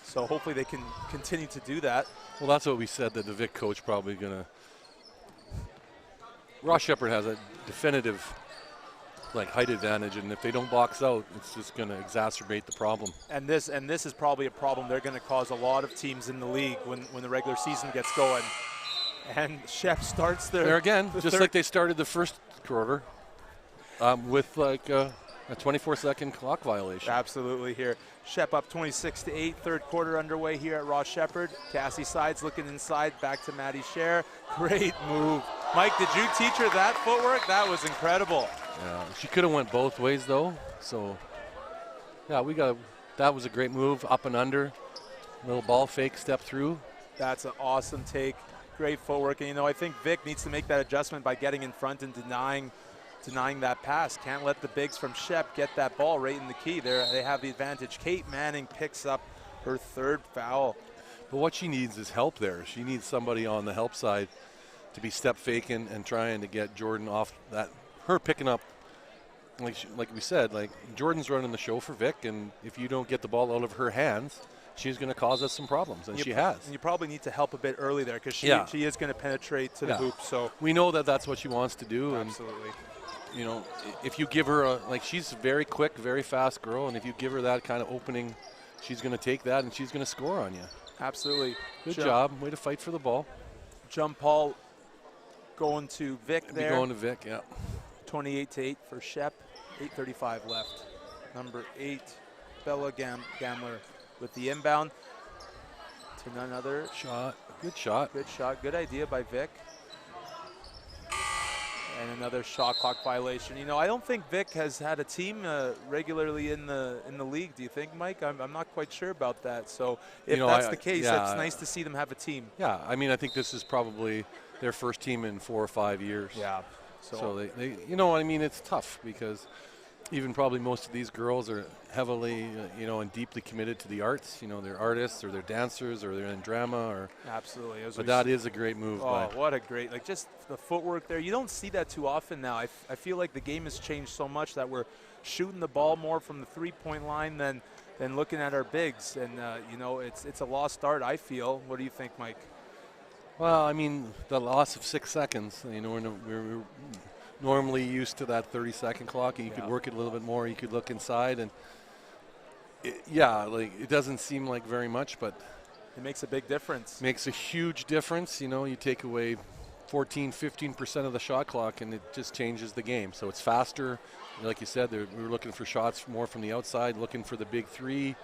Speaker 1: So hopefully they can continue to do that.
Speaker 2: Well, that's what we said, that the Vic coach probably going to. Ross Sheppard has a definitive like height advantage, and if they don't box out, it's just going to exacerbate the problem.
Speaker 1: And this is probably a problem they're going to cause a lot of teams in the league when the regular season gets going. And Shep starts there
Speaker 2: again, just like they started the first quarter, with like a 24-second clock violation.
Speaker 1: Absolutely here. Shep up 26-8, third quarter underway here at Ross Sheppard. Cassie Sides looking inside, back to Maddie Scher. Great move. Mike, did you teach her that footwork? That was incredible.
Speaker 2: Yeah, she could have went both ways though. So, yeah, that was a great move, up and under. Little ball fake, step through.
Speaker 1: That's an awesome take. Great footwork. And, you know, I think Vic needs to make that adjustment by getting in front and denying that pass. Can't let the bigs from Shep get that ball right in the key. They have the advantage. Kate Manning picks up her third foul.
Speaker 2: But what she needs is help there. She needs somebody on the help side to be step faking and trying to get Jordan off that. Her picking up, like we said, like Jordan's running the show for Vic, and if you don't get the ball out of her hands, she's going to cause us some problems, and she has. And
Speaker 1: you probably need to help a bit early there, because she is going to penetrate to the hoop. So
Speaker 2: we know that that's what she wants to do.
Speaker 1: Absolutely.
Speaker 2: And, you know, if you give her she's a very quick, very fast girl, and if you give her that kind of opening, she's going to take that and she's going to score on you.
Speaker 1: Absolutely.
Speaker 2: Good job. Way to fight for the ball.
Speaker 1: Jump ball going to Vic there.
Speaker 2: Going to Vic, yeah.
Speaker 1: 28-8 for Shep. 8:35 left. Number 8, Bella Gamler with the inbound to none other.
Speaker 2: Good shot.
Speaker 1: Good shot. Good idea by Vic. And another shot clock violation. You know, I don't think Vic has had a team regularly in the league. Do you think, Mike? I'm not quite sure about that. So if that's the case, it's nice to see them have a team.
Speaker 2: Yeah, I mean, I think this is probably their first team in 4 or 5 years.
Speaker 1: Yeah.
Speaker 2: So they you know, I mean, it's tough because even probably most of these girls are heavily, you know, and deeply committed to the arts. You know, they're artists or they're dancers or they're in drama or.
Speaker 1: Absolutely.
Speaker 2: But that is a great move.
Speaker 1: Oh, what a great, like just the footwork there. You don't see that too often now. I feel like the game has changed so much that we're shooting the ball more from the three-point line than looking at our bigs. And, you know, it's a lost art, I feel. What do you think, Mike?
Speaker 2: Well, I mean, the loss of 6 seconds, you know, we're normally used to that 30-second clock, and you could work it a little bit more. You could look inside, and it doesn't seem like very much, but
Speaker 1: it makes a big difference.
Speaker 2: Makes a huge difference. You know, you take away 14-15% of the shot clock, and it just changes the game. So it's faster. Like you said, we were looking for shots more from the outside, looking for the big three.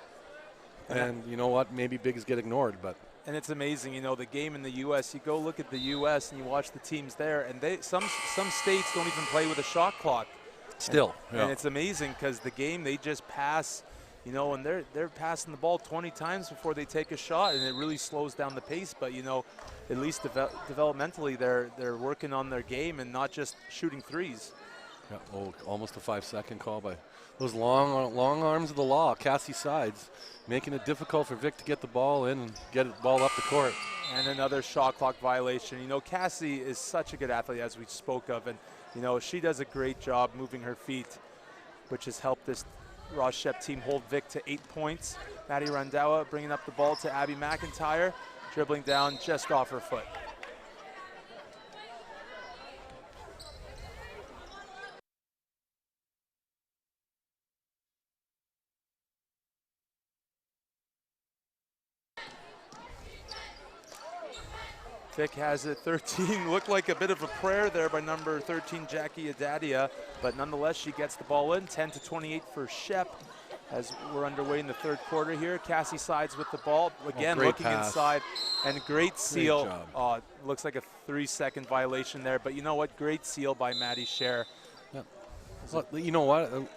Speaker 2: And you know what? Maybe bigs get ignored, but.
Speaker 1: And it's amazing, you know, the game in the U.S., you go look at the U.S. and you watch the teams there, and some states don't even play with a shot clock.
Speaker 2: Still.
Speaker 1: And it's amazing because the game, they just pass, you know, and they're passing the ball 20 times before they take a shot, and it really slows down the pace. But you know, at least developmentally, they're working on their game and not just shooting threes.
Speaker 2: Yeah, almost a 5-second call by those long arms of the law. Cassie Sides making it difficult for Vic to get the ball in and get the ball up the court.
Speaker 1: And another shot clock violation. You know, Cassie is such a good athlete, as we spoke of, and you know, she does a great job moving her feet, which has helped this Ross Shep team hold Vic to 8 points. Maddie Randawa bringing up the ball to Abby McIntyre, dribbling down just off her foot. Vic has it 13. Looked like a bit of a prayer there by number 13, Jackie Adadia, but nonetheless, she gets the ball in. 10-28 for Shep as we're underway in the third quarter here. Cassie Sides with the ball. Again, looking
Speaker 2: pass.
Speaker 1: Inside, and great seal.
Speaker 2: Great
Speaker 1: Looks like a 3-second violation there, but you know what? Great seal by Maddie Scher.
Speaker 2: Yeah. Well, you know what? You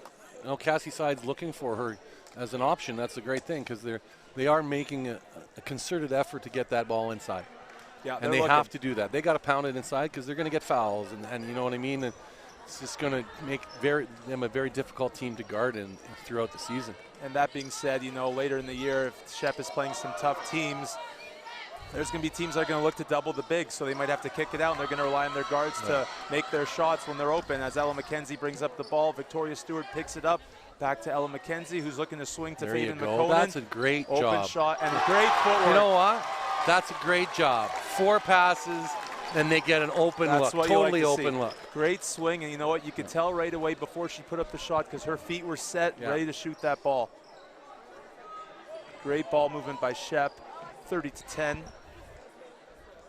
Speaker 2: know, Cassie Sides looking for her as an option. That's a great thing because they are making a concerted effort to get that ball inside.
Speaker 1: Yeah,
Speaker 2: and they have to do that. They got to pound it inside because they're going to get fouls, and you know what I mean. It's just going to make them a very difficult team to guard throughout the season.
Speaker 1: And that being said, you know, later in the year, if Shep is playing some tough teams, there's going to be teams that are going to look to double the big, so they might have to kick it out, and they're going to rely on their guards to make their shots when they're open. As Ella McKenzie brings up the ball, Victoria Stewart picks it up. Back to Ella McKenzie, who's looking to swing to Faden McConan.
Speaker 2: That's a great job.
Speaker 1: Open shot and great footwork.
Speaker 2: You know what? That's a great job. 4 passes, and they get an open look. Totally open look.
Speaker 1: Great swing, and you know what? You could tell right away before she put up the shot because her feet were set, ready to shoot that ball. Great ball movement by Shep, 30-10.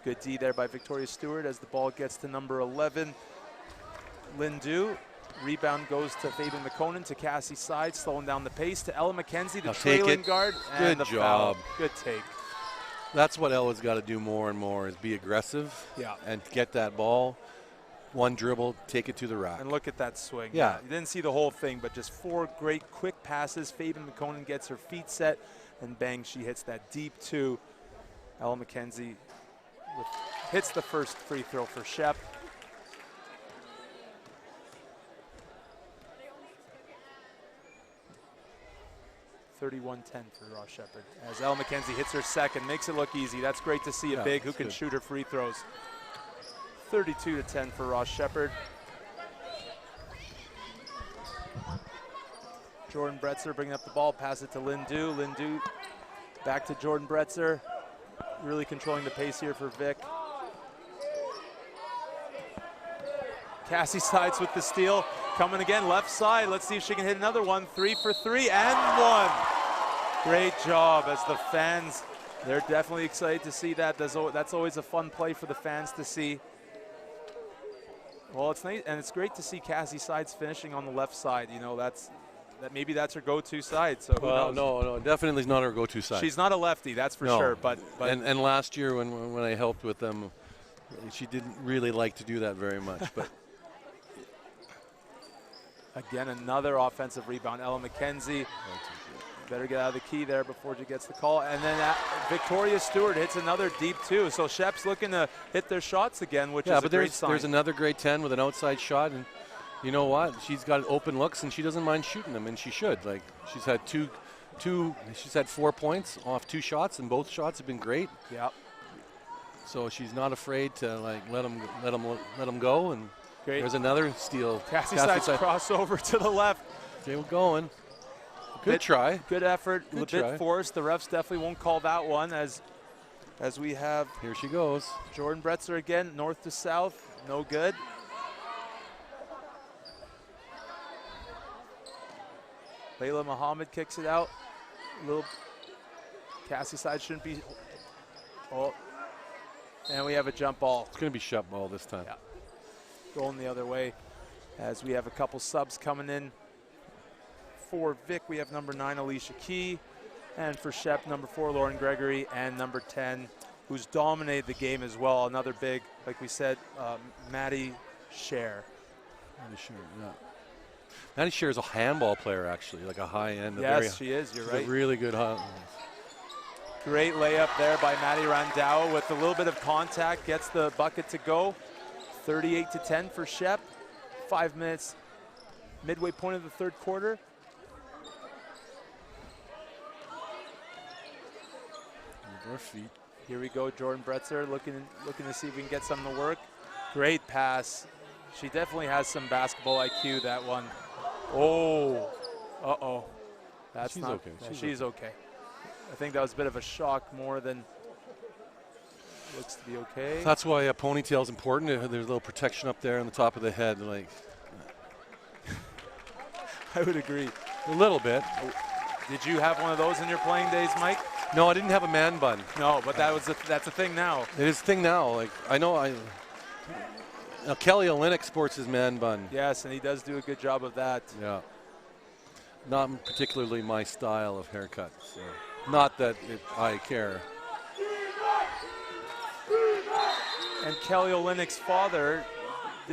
Speaker 1: Good D there by Victoria Stewart as the ball gets to number 11, Lindu. Rebound goes to Faden McConan to Cassie Sides, slowing down the pace to Ella McKenzie, the trailing guard.
Speaker 2: Good job.
Speaker 1: Good take.
Speaker 2: That's what Ella's got to do more and more is be aggressive and get that ball. One dribble, take it to the rack.
Speaker 1: And look at that swing.
Speaker 2: Yeah.
Speaker 1: You didn't see the whole thing, but just 4 great quick passes. Faden McConan gets her feet set, and bang, she hits that deep 2. Ella McKenzie hits the first free throw for Shep. (31-10) for Ross Sheppard. As Ella McKenzie hits her second, makes it look easy. That's great to see a big who can shoot her free throws. 32-10 for Ross Sheppard. Jordan Bretzer bringing up the ball, pass it to Lindu. Lindu back to Jordan Bretzer. Really controlling the pace here for Vic. Cassie Sides with the steal. Coming again, left side. Let's see if she can hit another one. 3 for 3 and 1. Great job as the fans, they're definitely excited to see that. That's always a fun play for the fans to see. Well, it's nice, and it's great to see Cassie Sides finishing on the left side. You know, maybe that's her go-to side. So
Speaker 2: well, no, definitely is not her go-to side.
Speaker 1: She's not a lefty, that's for sure. But
Speaker 2: and last year when I helped with them, she didn't really like to do that very much. But
Speaker 1: again, another offensive rebound. Ella McKenzie better get out of the key there before she gets the call. And then Victoria Stewart hits another deep 2. So Shep's looking to hit their shots again, which is a great sign.
Speaker 2: There's another great 10 with an outside shot. And you know what? She's got open looks, and she doesn't mind shooting them, and she should. Like, she's had she's had 4 points off 2 shots, and both shots have been great.
Speaker 1: Yeah.
Speaker 2: So she's not afraid to let them go. And
Speaker 1: great.
Speaker 2: There's another steal.
Speaker 1: Cassie Sides crossover to the left.
Speaker 2: Okay, we're going. Good try.
Speaker 1: Good effort.
Speaker 2: Good
Speaker 1: a bit forced. The refs definitely won't call that one as we have.
Speaker 2: Here she goes.
Speaker 1: Jordan Bretzer again, north to south. No good. Layla Muhammad kicks it out. Cassie Sides shouldn't be. Oh, and we have a jump ball.
Speaker 2: It's going to be shut ball this time.
Speaker 1: Yeah. Going the other way as we have a couple subs coming in. For Vic, we have number 9, Alicia Key. And for Shep, number 4, Lauren Gregory. And number 10, who's dominated the game as well. Another big, like we said, Maddie Scher.
Speaker 2: Maddie Scher, yeah. Maddie Scher is a handball player, actually, like a high-end.
Speaker 1: Yes, she is. You're right.
Speaker 2: A really good
Speaker 1: Great layup there by Maddie Randau with a little bit of contact, gets the bucket to go. 38-10 for Shep. 5 minutes, midway point of the third quarter.
Speaker 2: Our feet.
Speaker 1: Here we go, Jordan Bretzer looking to see if we can get something to work. Great pass. She definitely has some basketball IQ, that one. Oh, uh-oh. That's
Speaker 2: she's
Speaker 1: not
Speaker 2: okay.
Speaker 1: She's okay. I think that was a bit of a shock more than looks to be okay.
Speaker 2: That's why a ponytail is important. There's a little protection up there on the top of the head. Like,
Speaker 1: I would agree.
Speaker 2: A little bit.
Speaker 1: Did you have one of those in your playing days, Mike?
Speaker 2: No, I didn't have a man bun.
Speaker 1: No, but that's a thing now.
Speaker 2: It is a thing now. Like, I know now Kelly Olynyk sports his man bun.
Speaker 1: Yes, and he does do a good job of that.
Speaker 2: Yeah. Not particularly my style of haircut. So. Not that I care.
Speaker 1: And Kelly Olynyk's father,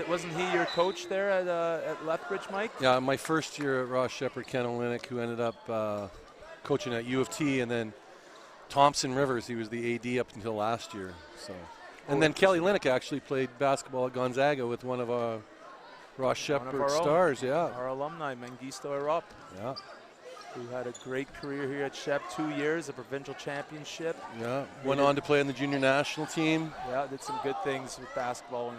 Speaker 1: wasn't he your coach there at Lethbridge, Mike?
Speaker 2: Yeah, my first year at Ross Sheppard, Ken Olynyk, who ended up coaching at U of T, and then Thompson Rivers, he was the AD up until last year. So, and then Kelly Olynyk actually played basketball at Gonzaga with one of our Ross Sheppard stars. Yeah,
Speaker 1: our alumni, Mengistu Arop.
Speaker 2: Yeah.
Speaker 1: Who had a great career here at Shep, 2 years, a provincial championship.
Speaker 2: Yeah, went on to play on the junior national team.
Speaker 1: Yeah, did some good things with basketball.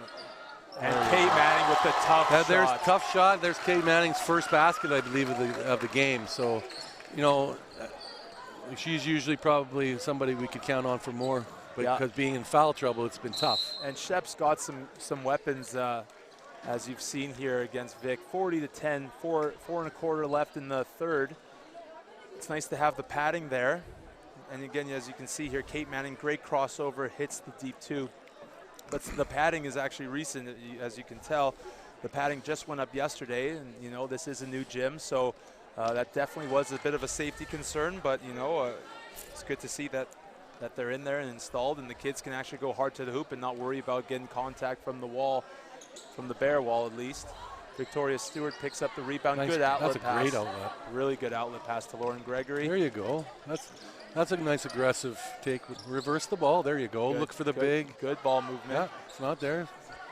Speaker 1: And Kate Manning with the tough shot.
Speaker 2: There's tough shot. There's Kate Manning's first basket, I believe, of the game. So, you know, she's usually probably somebody we could count on for more. But because being in foul trouble, it's been tough.
Speaker 1: And Shep's got some weapons, as you've seen here against Vic. 40-10, 4 1/4 left in the third. It's nice to have the padding there. And again, as you can see here, Kate Manning, great crossover, hits the deep two. But the padding is actually recent, as you can tell. The padding just went up yesterday, and you know, this is a new gym, so that definitely was a bit of a safety concern, but you know, it's good to see that they're in there and installed, and the kids can actually go hard to the hoop and not worry about getting contact from the wall, from the bare wall at least. Victoria Stewart picks up the rebound. Nice, good outlet pass.
Speaker 2: That's a great outlet.
Speaker 1: Really good outlet pass to Lauren Gregory.
Speaker 2: There you go. That's a nice aggressive take. Reverse the ball. There you go. Look for the big.
Speaker 1: Good ball movement.
Speaker 2: Yeah, it's not there.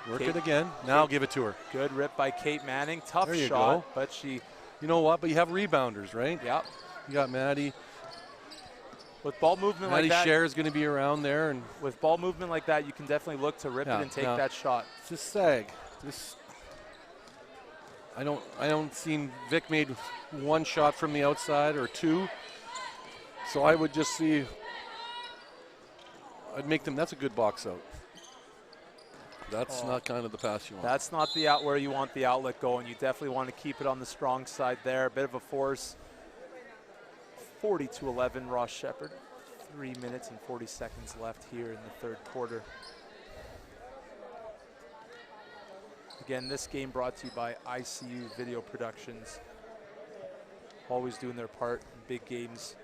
Speaker 2: Work it again. Now give it to her.
Speaker 1: Good rip by Kate Manning. Tough
Speaker 2: there you
Speaker 1: shot,
Speaker 2: go.
Speaker 1: but she.
Speaker 2: You know what? But you have rebounders, right?
Speaker 1: Yep.
Speaker 2: You got Maddie.
Speaker 1: With ball movement
Speaker 2: Maddie
Speaker 1: like that.
Speaker 2: Maddie Scher is going to be around there, and
Speaker 1: with ball movement like that, you can definitely look to rip it and take that shot.
Speaker 2: Just sag. I don't see Vic made one shot from the outside or two. So I would just see, I'd make them, that's a good box out. That's not kind of the pass you want.
Speaker 1: That's not the where you want the outlet going. You definitely want to keep it on the strong side there. A bit of a force. 40-11 Ross Sheppard. 3 minutes and 40 seconds left here in the third quarter. Again, this game brought to you by ICU Video Productions. Always doing their part in big games,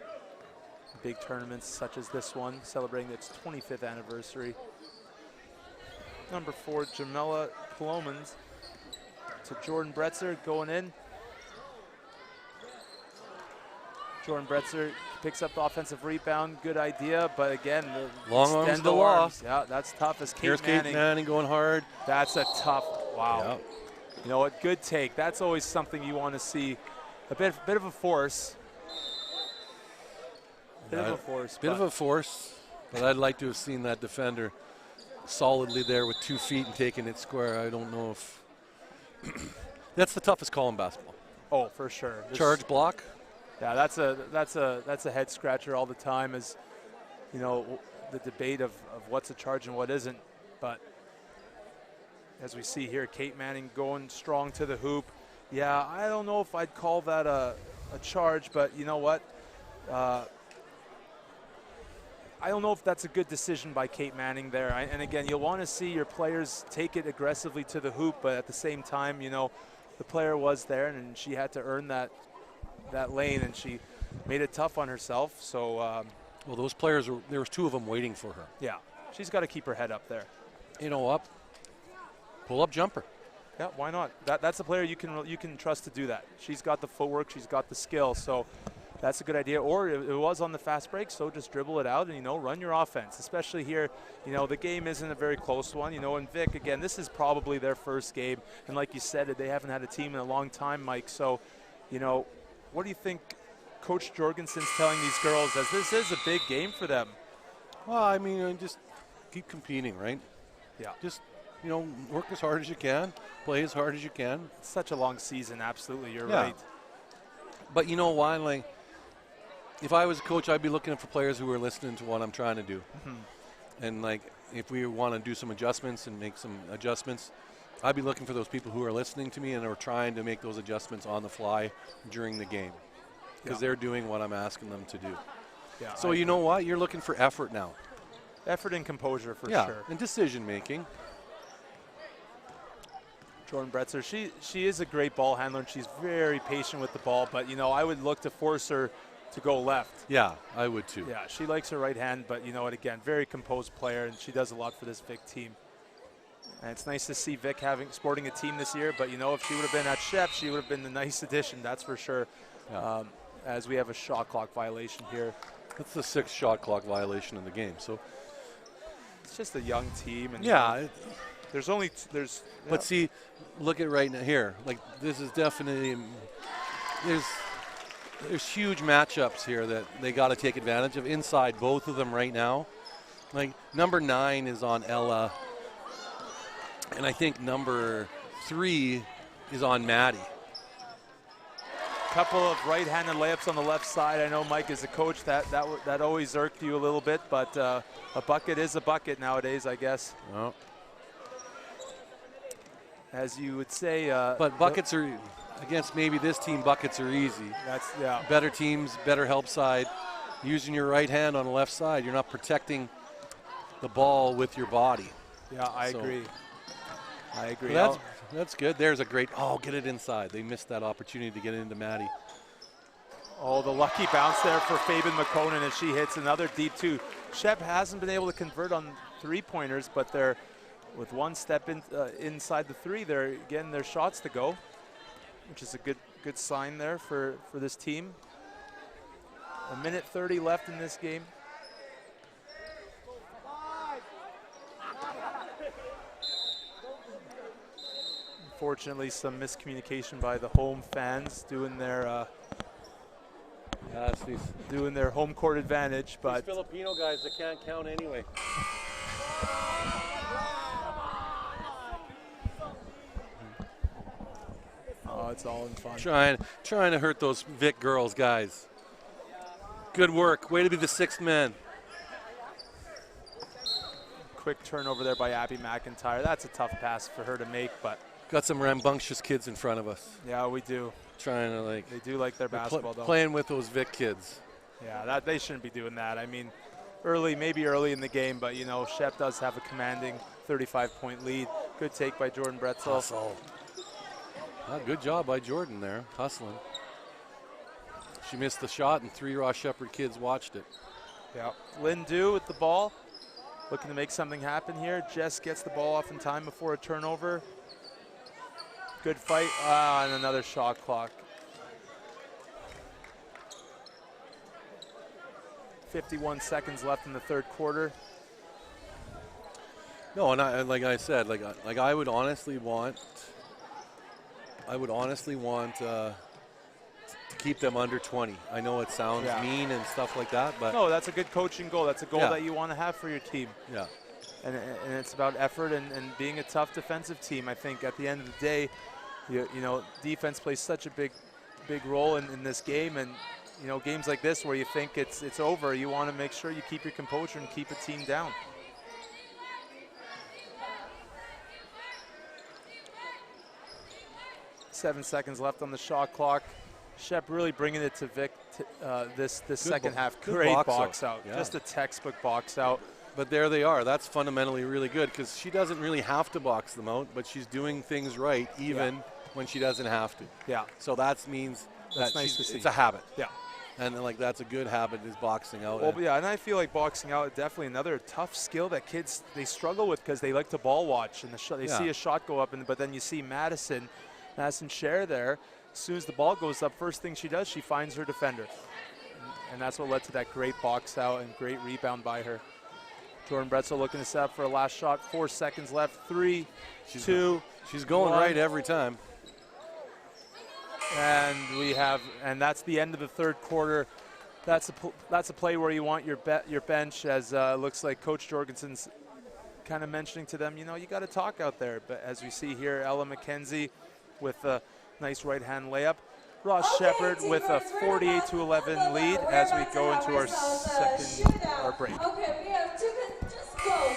Speaker 1: big tournaments such as this one, celebrating its 25th anniversary. Number 4, Jamela Plomans to Jordan Bretzer going in. Jordan Bretzer picks up the offensive rebound. Good idea, but again, the
Speaker 2: long arms the law.
Speaker 1: Yeah, that's tough as
Speaker 2: Here's Kate Manning going hard.
Speaker 1: That's a tough, wow.
Speaker 2: Yep.
Speaker 1: You know what, good take. That's always something you want to see. A bit of a force. Bit of a force,
Speaker 2: but I'd like to have seen that defender solidly there with 2 feet and taking it square. I don't know if that's the toughest call in basketball.
Speaker 1: Oh, for sure.
Speaker 2: Charge block.
Speaker 1: Yeah, that's a head scratcher all the time. As you know, the debate of what's a charge and what isn't. But as we see here, Kate Manning going strong to the hoop. Yeah, I don't know if I'd call that a charge, but you know what? I don't know if that's a good decision by Kate Manning there. And again, you'll want to see your players take it aggressively to the hoop, but at the same time, you know, the player was there and she had to earn that lane, and she made it tough on herself. So,
Speaker 2: well, those players, there was 2 of them waiting for her.
Speaker 1: Yeah, she's got to keep her head up there.
Speaker 2: You know what? Pull-up jumper.
Speaker 1: Yeah, why not? That's a player you can trust to do that. She's got the footwork, she's got the skill, so that's a good idea. Or it was on the fast break, so just dribble it out and, run your offense. Especially here, the game isn't a very close one. And Vic, again, this is probably their first game. And like you said, they haven't had a team in a long time, Mike. So, what do you think Coach Jorgensen's telling these girls, as this is a big game for them?
Speaker 2: Well, I mean, just keep competing, right?
Speaker 1: Yeah.
Speaker 2: Just, work as hard as you can, play as hard as you can.
Speaker 1: It's such a long season, absolutely, you're right.
Speaker 2: But you know why? Like, if I was a coach, I'd be looking for players who are listening to what I'm trying to do. Mm-hmm. And, like, if we want to do some adjustments and make some adjustments, I'd be looking for those people who are listening to me and are trying to make those adjustments on the fly during the game. Because they're doing what I'm asking them to do.
Speaker 1: Yeah,
Speaker 2: so you know what? You're looking for effort now.
Speaker 1: Effort and composure for
Speaker 2: sure.
Speaker 1: And
Speaker 2: decision-making.
Speaker 1: Jordan Bretzer, she is a great ball handler, and she's very patient with the ball. But, I would look to force her to go left.
Speaker 2: Yeah, I would too.
Speaker 1: Yeah, she likes her right hand, but again, very composed player, and she does a lot for this Vic team. And it's nice to see Vic sporting a team this year, but if she would have been at Shep, she would have been a nice addition, that's for sure.
Speaker 2: Yeah.
Speaker 1: As we have a shot clock violation here.
Speaker 2: That's the 6th shot clock violation in the game. So
Speaker 1: it's just a young team, and
Speaker 2: But see, look at right now here. Like, this is definitely there's huge matchups here that they got to take advantage of inside both of them right now. Like, number 9 is on Ella, and I think number 3 is on Maddie.
Speaker 1: Couple of right-handed layups on the left side. I know Mike is a coach, that always irked you a little bit, but a bucket is a bucket nowadays, I guess.
Speaker 2: Well,
Speaker 1: as you would say.
Speaker 2: But buckets are, against maybe this team, buckets are easy. Better teams, better help side. Using your right hand on the left side, you're not protecting the ball with your body.
Speaker 1: Yeah, I agree.
Speaker 2: That's good. There's a great, get it inside. They missed that opportunity to get it into Maddie.
Speaker 1: Oh, the lucky bounce there for Fabian McConan as she hits another deep two. Shep hasn't been able to convert on three-pointers, but they're with one step inside the three. They're getting their shots to go, which is a good sign there for this team. 1:30 left in this game. Unfortunately, some miscommunication by the home fans doing their home court advantage. But
Speaker 2: these Filipino guys that can't count anyway.
Speaker 1: Oh, it's all in fun.
Speaker 2: Trying to hurt those Vic girls, guys. Good work. Way to be the 6th man.
Speaker 1: Quick turnover there by Abby McIntyre. That's a tough pass for her to make, but.
Speaker 2: Got some rambunctious kids in front of us.
Speaker 1: Yeah, we do.
Speaker 2: Trying to
Speaker 1: They do like their basketball, though.
Speaker 2: Playing with those Vic kids.
Speaker 1: Yeah, they shouldn't be doing that. I mean, maybe early in the game, but Shep does have a commanding 35-point lead. Good take by Jordan Bretzel.
Speaker 2: Hustle. Good job by Jordan there, hustling. She missed the shot, and 3 Ross Sheppard kids watched it.
Speaker 1: Yeah, Lynn Dew with the ball, looking to make something happen here. Jess gets the ball off in time before a turnover. Good fight, and another shot clock. 51 seconds left in the third quarter.
Speaker 2: No, and like I said, I would honestly want to keep them under 20. I know it sounds mean and stuff like that, but
Speaker 1: no, that's a good coaching goal. That's a goal that you want to have for your team.
Speaker 2: Yeah,
Speaker 1: and it's about effort and being a tough defensive team. I think at the end of the day, defense plays such a big role in this game, and games like this where you think it's over, you want to make sure you keep your composure and keep a team down. Seven seconds left on the shot clock. Shep really bringing it to Vic this second half. Great box out. Yeah. Just a textbook box out.
Speaker 2: But there they are. That's fundamentally really good because she doesn't really have to box them out, but she's doing things right even when she doesn't have to.
Speaker 1: Yeah.
Speaker 2: So that means
Speaker 1: that's nice to see.
Speaker 2: It's a habit.
Speaker 1: Yeah.
Speaker 2: And then, like, that's a good habit is boxing out.
Speaker 1: Well, yeah, and I feel like boxing out definitely another tough skill that kids, they struggle with because they like to ball watch and they see a shot go up, but then you see Madison Scher there. As soon as the ball goes up, first thing she does, she finds her defender. And that's what led to that great box out and great rebound by her. Jordan Bretzel looking to set up for a last shot. 4 seconds left. 3, 2.
Speaker 2: She's going
Speaker 1: 1.
Speaker 2: right every time.
Speaker 1: And that's the end of the third quarter. That's a play where you want your bench, as looks like Coach Jorgensen's kind of mentioning to them, you know, you got to talk out there. But as we see here, Ella McKenzie with a nice right-hand layup. Ross Sheppard with a 48-11 lead as we go into our break.
Speaker 3: Okay, we have 2 minutes. Just go.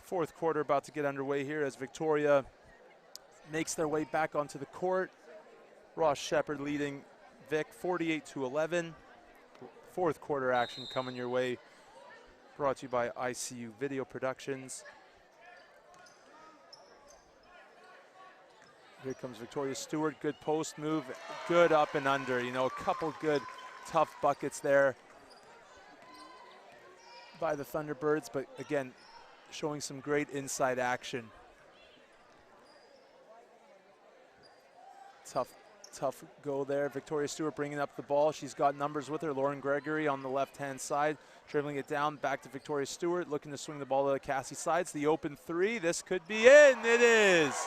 Speaker 1: Fourth quarter about to get underway here as Victoria makes their way back onto the court. Ross Sheppard leading Vic 48-11. Fourth quarter action coming your way. Brought to you by ICU Video Productions. Here comes Victoria Stewart. Good post move. Good up and under. You know, a couple good tough buckets there by the Thunderbirds. But again, showing some great inside action. Tough go there. Victoria Stewart bringing up the ball. She's got numbers with her. Lauren Gregory on the left-hand side, dribbling it down, back to Victoria Stewart, looking to swing the ball to the Cassie Sides. The open three, this could be in. It is.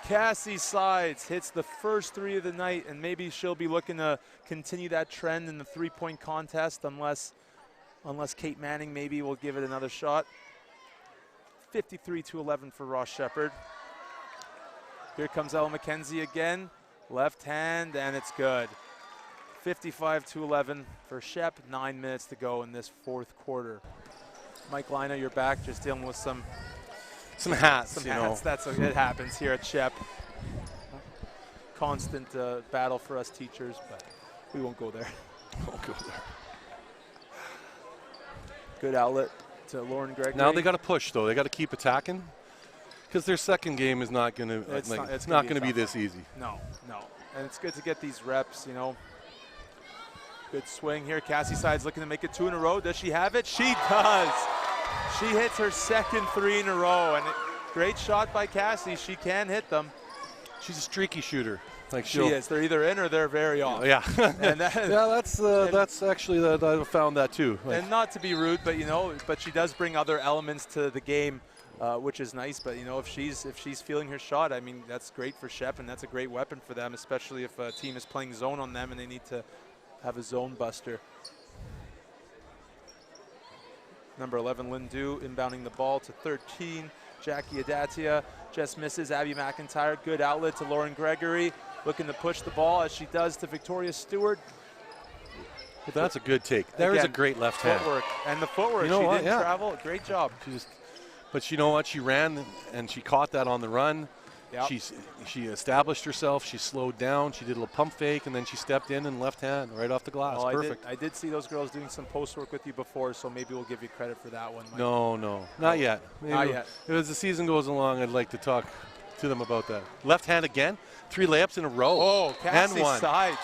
Speaker 1: Cassie Sides hits the first 3 of the night, and maybe she'll be looking to continue that trend in the three-point contest unless Kate Manning maybe will give it another shot. 53-11 for Ross Sheppard. Here comes Ella McKenzie again. Left hand, and it's good. 55-11 for Shep. 9 minutes to go in this fourth quarter. Mike Lina, you're back, just dealing with some
Speaker 2: hats.
Speaker 1: That's it happens here at Shep. Constant battle for us teachers, but we won't go there.
Speaker 2: Won't go there.
Speaker 1: Good outlet to Lauren Gregory.
Speaker 2: Now they got to push, though. They got to keep attacking, because their second game is not going to. It's not going to be this easy.
Speaker 1: No, and it's good to get these reps. You know. Good swing here. Cassie Sides looking to make it 2 in a row. Does she have it? She does. She hits her second 3 in a row, and great shot by Cassie. She can hit them.
Speaker 2: She's a streaky shooter. Like
Speaker 1: she is. They're either in or they're very off.
Speaker 2: Yeah.
Speaker 1: And
Speaker 2: that's actually that I found that too.
Speaker 1: And not to be rude, but she does bring other elements to the game, which is nice. But if she's feeling her shot, I mean, that's great for Shep, and that's a great weapon for them, especially if a team is playing zone on them and they need to have a zone buster. Number 11, Lindu, inbounding the ball to 13. Jackie Adatia just misses. Abby McIntyre, good outlet to Lauren Gregory. looking to push the ball as she does to Victoria Stewart.
Speaker 2: But that's a good take. There is a great left hand.
Speaker 1: Footwork. And the footwork,
Speaker 2: You know
Speaker 1: she
Speaker 2: what?
Speaker 1: didn't
Speaker 2: Yeah.
Speaker 1: travel. Great job.
Speaker 2: But you know what? She ran and she caught that on the run.
Speaker 1: Yep.
Speaker 2: She established herself. She slowed down. She did a little pump fake, and then she stepped in and left hand right off the glass.
Speaker 1: Well,
Speaker 2: Perfect.
Speaker 1: I did see those girls doing some post work with you before, so maybe we'll give you credit for that one, Mike.
Speaker 2: No, not yet. Maybe
Speaker 1: Not yet.
Speaker 2: As the season goes along, I'd like to talk to them about that. Left hand again. 3 layups in a row.
Speaker 1: Oh, Cassie
Speaker 2: and one.
Speaker 1: Sides.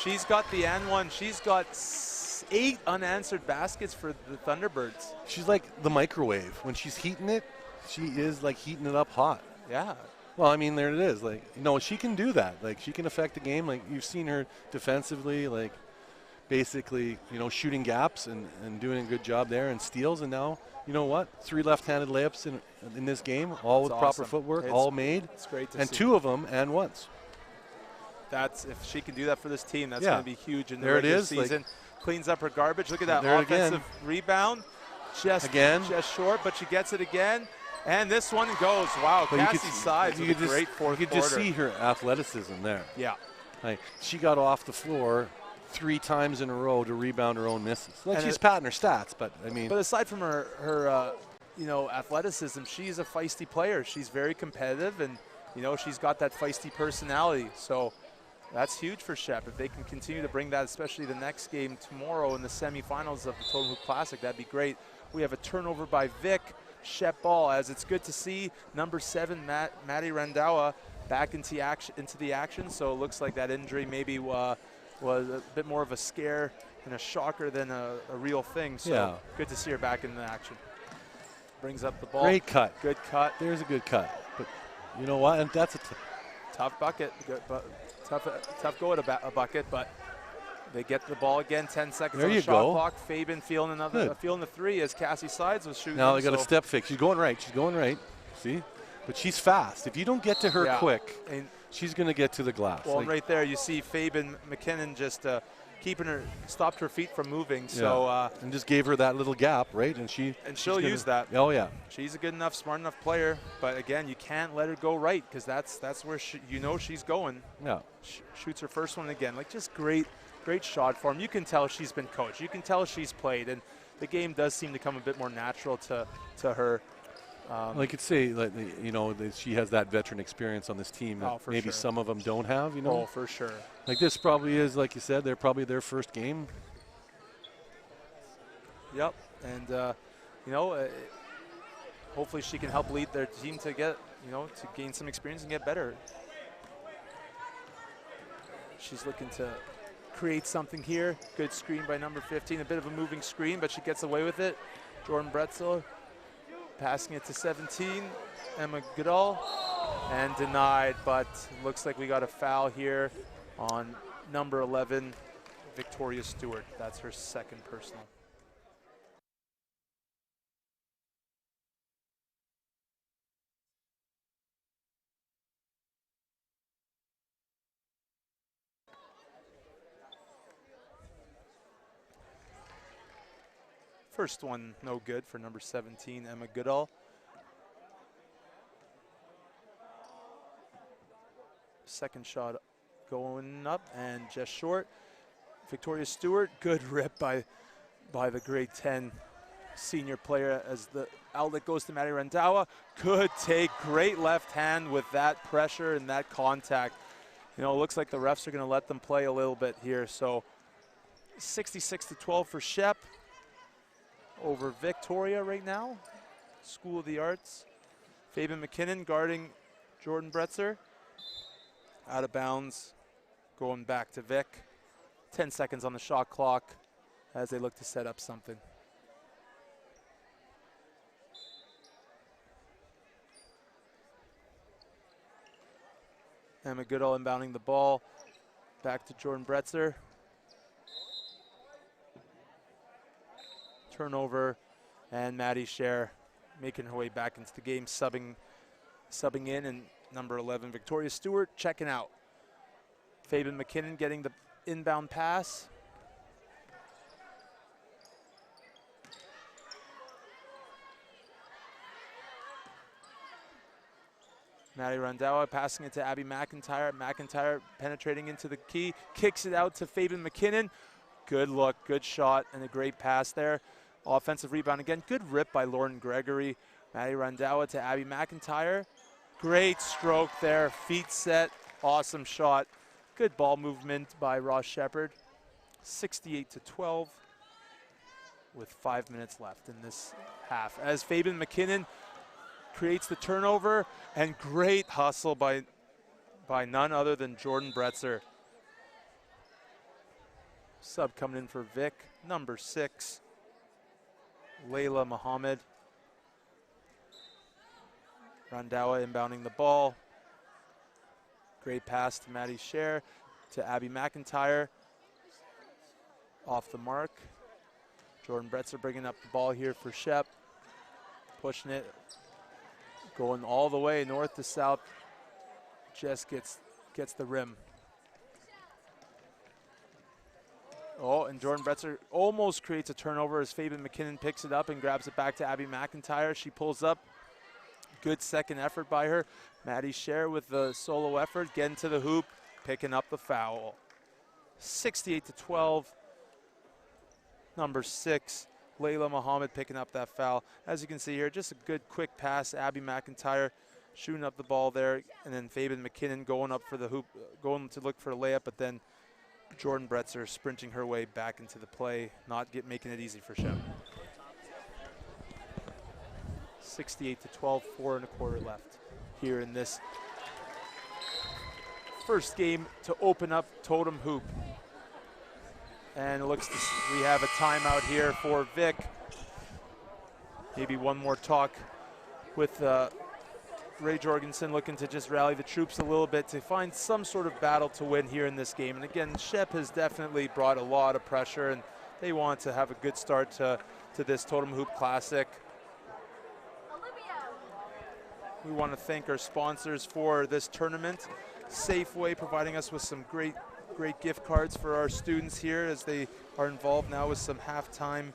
Speaker 1: She's got the and one. She's got 8 unanswered baskets for the Thunderbirds.
Speaker 2: She's like the microwave. When she's heating it, she is like heating it up hot.
Speaker 1: Yeah.
Speaker 2: Well, I mean, there it is. Like, she can do that. Like, she can affect the game. Like, you've seen her defensively, like, basically, shooting gaps and doing a good job there and steals. And now, you know what? 3 left-handed layups in this game, all with proper footwork, all made.
Speaker 1: It's great to see.
Speaker 2: And 2 of them and once.
Speaker 1: If she can do that for this team, that's
Speaker 2: Yeah.
Speaker 1: going to be huge in the
Speaker 2: There it
Speaker 1: regular
Speaker 2: is,
Speaker 1: season. Cleans up her garbage. Look at that
Speaker 2: There it
Speaker 1: offensive
Speaker 2: again.
Speaker 1: rebound. Just short, but she gets it again. And this one goes. Wow,
Speaker 2: But
Speaker 1: Cassie Sides with a great fourth
Speaker 2: You could just see her athleticism there.
Speaker 1: Yeah.
Speaker 2: Like, she got off the floor 3 times in a row to rebound her own misses. Like,
Speaker 1: And
Speaker 2: she's patting her stats, but I mean.
Speaker 1: But aside from her athleticism, she's a feisty player. She's very competitive, and she's got that feisty personality. So that's huge for Shep. If they can continue to bring that, especially the next game tomorrow in the semifinals of the Totem Hoop Classic, that'd be great. We have a turnover by Vic. Shep ball, as it's good to see number 7 Maddie Randawa back into the action. So it looks like that injury maybe was a bit more of a scare and a shocker than a real thing. So good to see her back in the action. Brings up the ball.
Speaker 2: Great cut.
Speaker 1: Good cut.
Speaker 2: There's a good cut. But you know what? And that's a
Speaker 1: tough bucket. Good, but tough go at a bucket, but they get the ball again. 10 seconds
Speaker 2: there
Speaker 1: on the
Speaker 2: you
Speaker 1: shot
Speaker 2: go.
Speaker 1: clock. Fabian feeling the 3 as Cassie Sides was shooting.
Speaker 2: Now they got a step fix. She's going right. See? But she's fast. If you don't get to her quick,
Speaker 1: and
Speaker 2: she's going to get to the glass.
Speaker 1: Well, right there you see Fabian McKinnon just stopped her feet from moving. So
Speaker 2: and just gave her that little gap, right? And
Speaker 1: she'll use that.
Speaker 2: Oh yeah.
Speaker 1: She's a good enough, smart enough player. But again, you can't let her go right because that's where she's going.
Speaker 2: Yeah.
Speaker 1: Shoots her first one again. Like just great shot form. You can tell she's been coached. You can tell she's played, and the game does seem to come a bit more natural to her.
Speaker 2: I could say that she has that veteran experience on this team that maybe some of them don't have.
Speaker 1: Oh, for sure.
Speaker 2: Like this probably is, like you said, they're probably their first game.
Speaker 1: Yep, and hopefully she can help lead their team to get to gain some experience and get better. She's looking to create something here. Good screen by number 15. A bit of a moving screen, but she gets away with it. Jordan Bretzel passing it to 17. Emma Goodall. And denied, but looks like we got a foul here on number 11, Victoria Stewart. That's her second personal. First one, no good for number 17, Emma Goodall. Second shot going up and just short. Victoria Stewart, good rip by the grade 10 senior player as the outlet goes to Maddie Randawa. Good take, great left hand with that pressure and that contact. It looks like the refs are going to let them play a little bit here. So 66-12 for Shep over Victoria right now. School of the Arts. Fabian McKinnon guarding Jordan Bretzer. Out of bounds, going back to Vic. 10 seconds on the shot clock as they look to set up something. Emma Goodall inbounding the ball. Back to Jordan Bretzer. Turnover, and Maddie Scher making her way back into the game, subbing in, and number 11, Victoria Stewart, checking out. Fabian McKinnon getting the inbound pass. Maddie Rondawa passing it to Abby McIntyre. McIntyre penetrating into the key, kicks it out to Fabian McKinnon. Good look, good shot, and a great pass there. Offensive rebound again. Good rip by Lauren Gregory. Maddie Rondawa to Abby McIntyre. Great stroke there, feet set, awesome shot. Good ball movement by Ross Sheppard. 68-12 with 5 minutes left in this half. As Fabian McKinnon creates the turnover, and great hustle by none other than Jordan Bretzer. Sub coming in for Vic, number 6, Layla Muhammad. Rondawa inbounding the ball. Great pass to Maddie Scher, to Abby McIntyre. Off the mark. Jordan Bretzer bringing up the ball here for Shep. Pushing it, going all the way north to south. Just gets the rim. Oh, and Jordan Bretzer almost creates a turnover as Fabian McKinnon picks it up and grabs it back to Abby McIntyre. She pulls up. Good second effort by her. Maddie Scher with the solo effort, getting to the hoop, picking up the foul. 68-12. Number 6, Layla Muhammad picking up that foul. As you can see here, just a good quick pass. Abby McIntyre shooting up the ball there, and then Fabian McKinnon going up for the hoop, going to look for a layup, but then Jordan Bretzer sprinting her way back into the play, making it easy for Shep. 68-12, 4 1/4 left here in this first game to open up Totem Hoop. And it looks we have a timeout here for Vic. Maybe one more talk with Ray Jorgensen, looking to just rally the troops a little bit to find some sort of battle to win here in this game. And again, Shep has definitely brought a lot of pressure, and they want to have a good start to this Totem Hoop Classic. We want to thank our sponsors for this tournament. Safeway providing us with some great gift cards for our students here as they are involved now with some halftime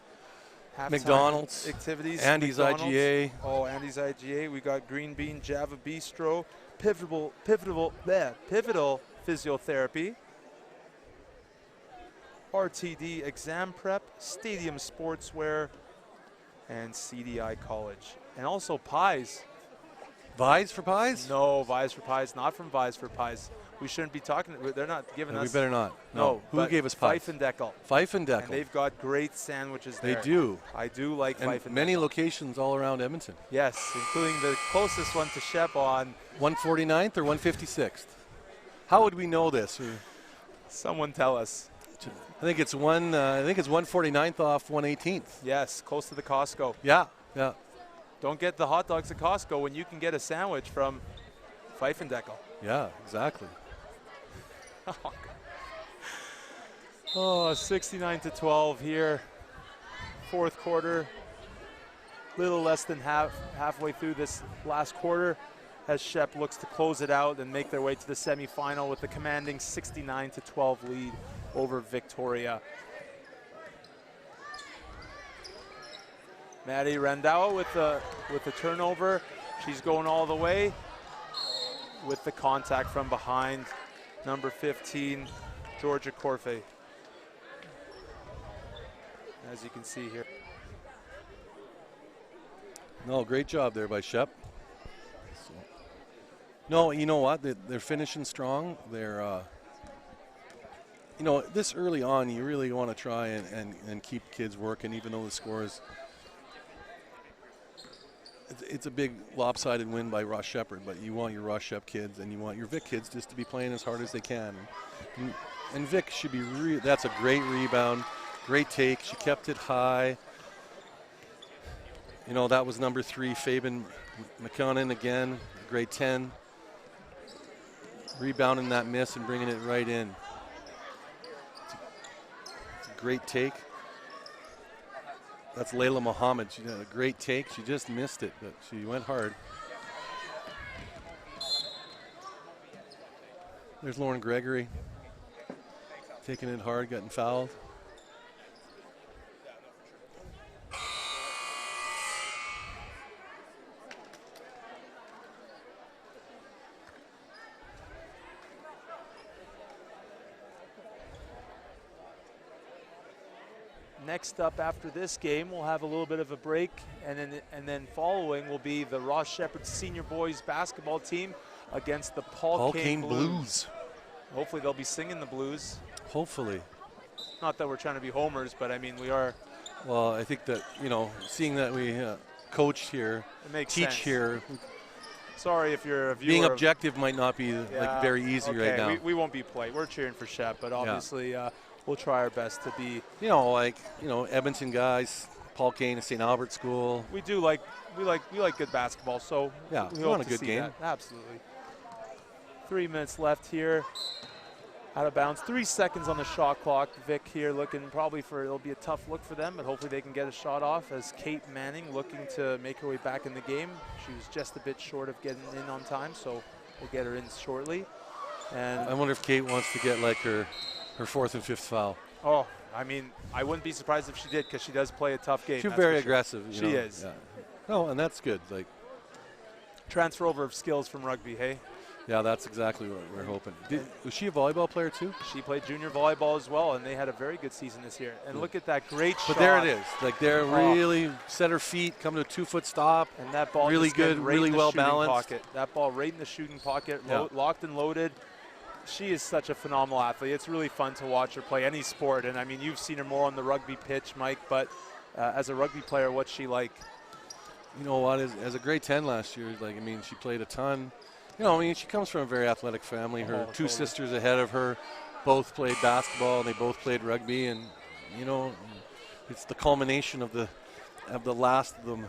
Speaker 2: McDonald's
Speaker 1: activities.
Speaker 2: Andy's
Speaker 1: McDonald's.
Speaker 2: IGA.
Speaker 1: Oh, Andy's IGA. We got Green Bean Java Bistro, Pivotal Physiotherapy, RTD Exam Prep, Stadium Sportswear, and CDI College. And also Pies.
Speaker 2: Vise for Pies?
Speaker 1: No, Vise for Pies, not from Vise for Pies. We shouldn't be talking, they're not giving
Speaker 2: No,
Speaker 1: us.
Speaker 2: we better not.
Speaker 1: No.
Speaker 2: Who gave us Pies?
Speaker 1: Fife and Deckel.
Speaker 2: Fife and Deckel.
Speaker 1: And they've got great sandwiches
Speaker 2: They
Speaker 1: there.
Speaker 2: do.
Speaker 1: I do like
Speaker 2: And
Speaker 1: Fife and
Speaker 2: many
Speaker 1: Deckel.
Speaker 2: locations all around Edmonton.
Speaker 1: Yes, including the closest one to Shep on
Speaker 2: 149th or 156th? How would we know this?
Speaker 1: Someone tell us.
Speaker 2: I think it's 149th off 118th.
Speaker 1: Yes, close to the Costco.
Speaker 2: Yeah.
Speaker 1: Don't get the hot dogs at Costco when you can get a sandwich from Fife and Deckel.
Speaker 2: Yeah, exactly.
Speaker 1: Oh, 69-12 here. Fourth quarter. Little less than halfway through this last quarter as Shep looks to close it out and make their way to the semifinal with the commanding 69-12 lead over Victoria. Maddie Rondawa with the turnover. She's going all the way with the contact from behind. Number 15, Georgia Corfe. As you can see here.
Speaker 2: No, great job there by Shep. So, no, you know what? They're finishing strong. They're, this early on, you really want to try and keep kids working, even though the score is. It's a big lopsided win by Ross Sheppard, but you want your Ross Shep kids and you want your Vic kids just to be playing as hard as they can. And Vic should be that's a great rebound, great take. She kept it high. That was number 3, Fabian McKinnon again, grade 10. Rebounding that miss and bringing it right in. It's a great take. That's Layla Muhammad. She had a great take. She just missed it, but she went hard. There's Lauren Gregory taking it hard, getting fouled.
Speaker 1: next up after this game, we'll have a little bit of a break, and then following will be the Ross Sheppard Senior Boys basketball team against the Paul Kane Blues. Hopefully they'll be singing the blues.
Speaker 2: Hopefully.
Speaker 1: Not that we're trying to be homers, but I mean we are.
Speaker 2: Well, I think that, you know, seeing that we coach here, teach
Speaker 1: sense.
Speaker 2: here.
Speaker 1: Sorry if you're a viewer.
Speaker 2: Being objective might not be like very easy right now.
Speaker 1: We won't be polite. We're cheering for Shep, but obviously we'll try our best to be.
Speaker 2: You know, like, you know, Edmonton guys, Paul Kane, St. Albert School.
Speaker 1: We like good basketball, so
Speaker 2: yeah,
Speaker 1: we
Speaker 2: want
Speaker 1: hope
Speaker 2: a good
Speaker 1: to see
Speaker 2: game.
Speaker 1: that. Absolutely. 3 minutes left here. Out of bounds. 3 seconds on the shot clock. Vic here looking probably for, it'll be a tough look for them, but hopefully they can get a shot off as Kate Manning looking to make her way back in the game. She was just a bit short of getting in on time, so we'll get her in shortly. And
Speaker 2: I wonder if Kate wants to get like her 4th and 5th foul.
Speaker 1: Oh, I mean, I wouldn't be surprised if she did because she does play a tough game.
Speaker 2: She's very aggressive. You know?
Speaker 1: She is.
Speaker 2: Yeah. No, and that's good. Like,
Speaker 1: transfer over of skills from rugby, hey?
Speaker 2: Yeah, that's exactly what we're hoping. Was she a volleyball player too?
Speaker 1: She played junior volleyball as well, and they had a very good season this year. And look at that great shot.
Speaker 2: But there it is. Like, they're really set her feet, come to a 2-foot stop.
Speaker 1: And that ball
Speaker 2: really good,
Speaker 1: right
Speaker 2: really well balanced.
Speaker 1: Pocket. That ball right in the shooting pocket, locked and loaded. She is such a phenomenal athlete. It's really fun to watch her play any sport. And I mean, you've seen her more on the rugby pitch, Mike, but as a rugby player, what's she like?
Speaker 2: You know what? As a grade 10 last year, like, I mean, she played a ton. You know, I mean, she comes from a very athletic family. Her two sisters ahead of her both played basketball, and they both played rugby. And, you know, it's the culmination of the last of them.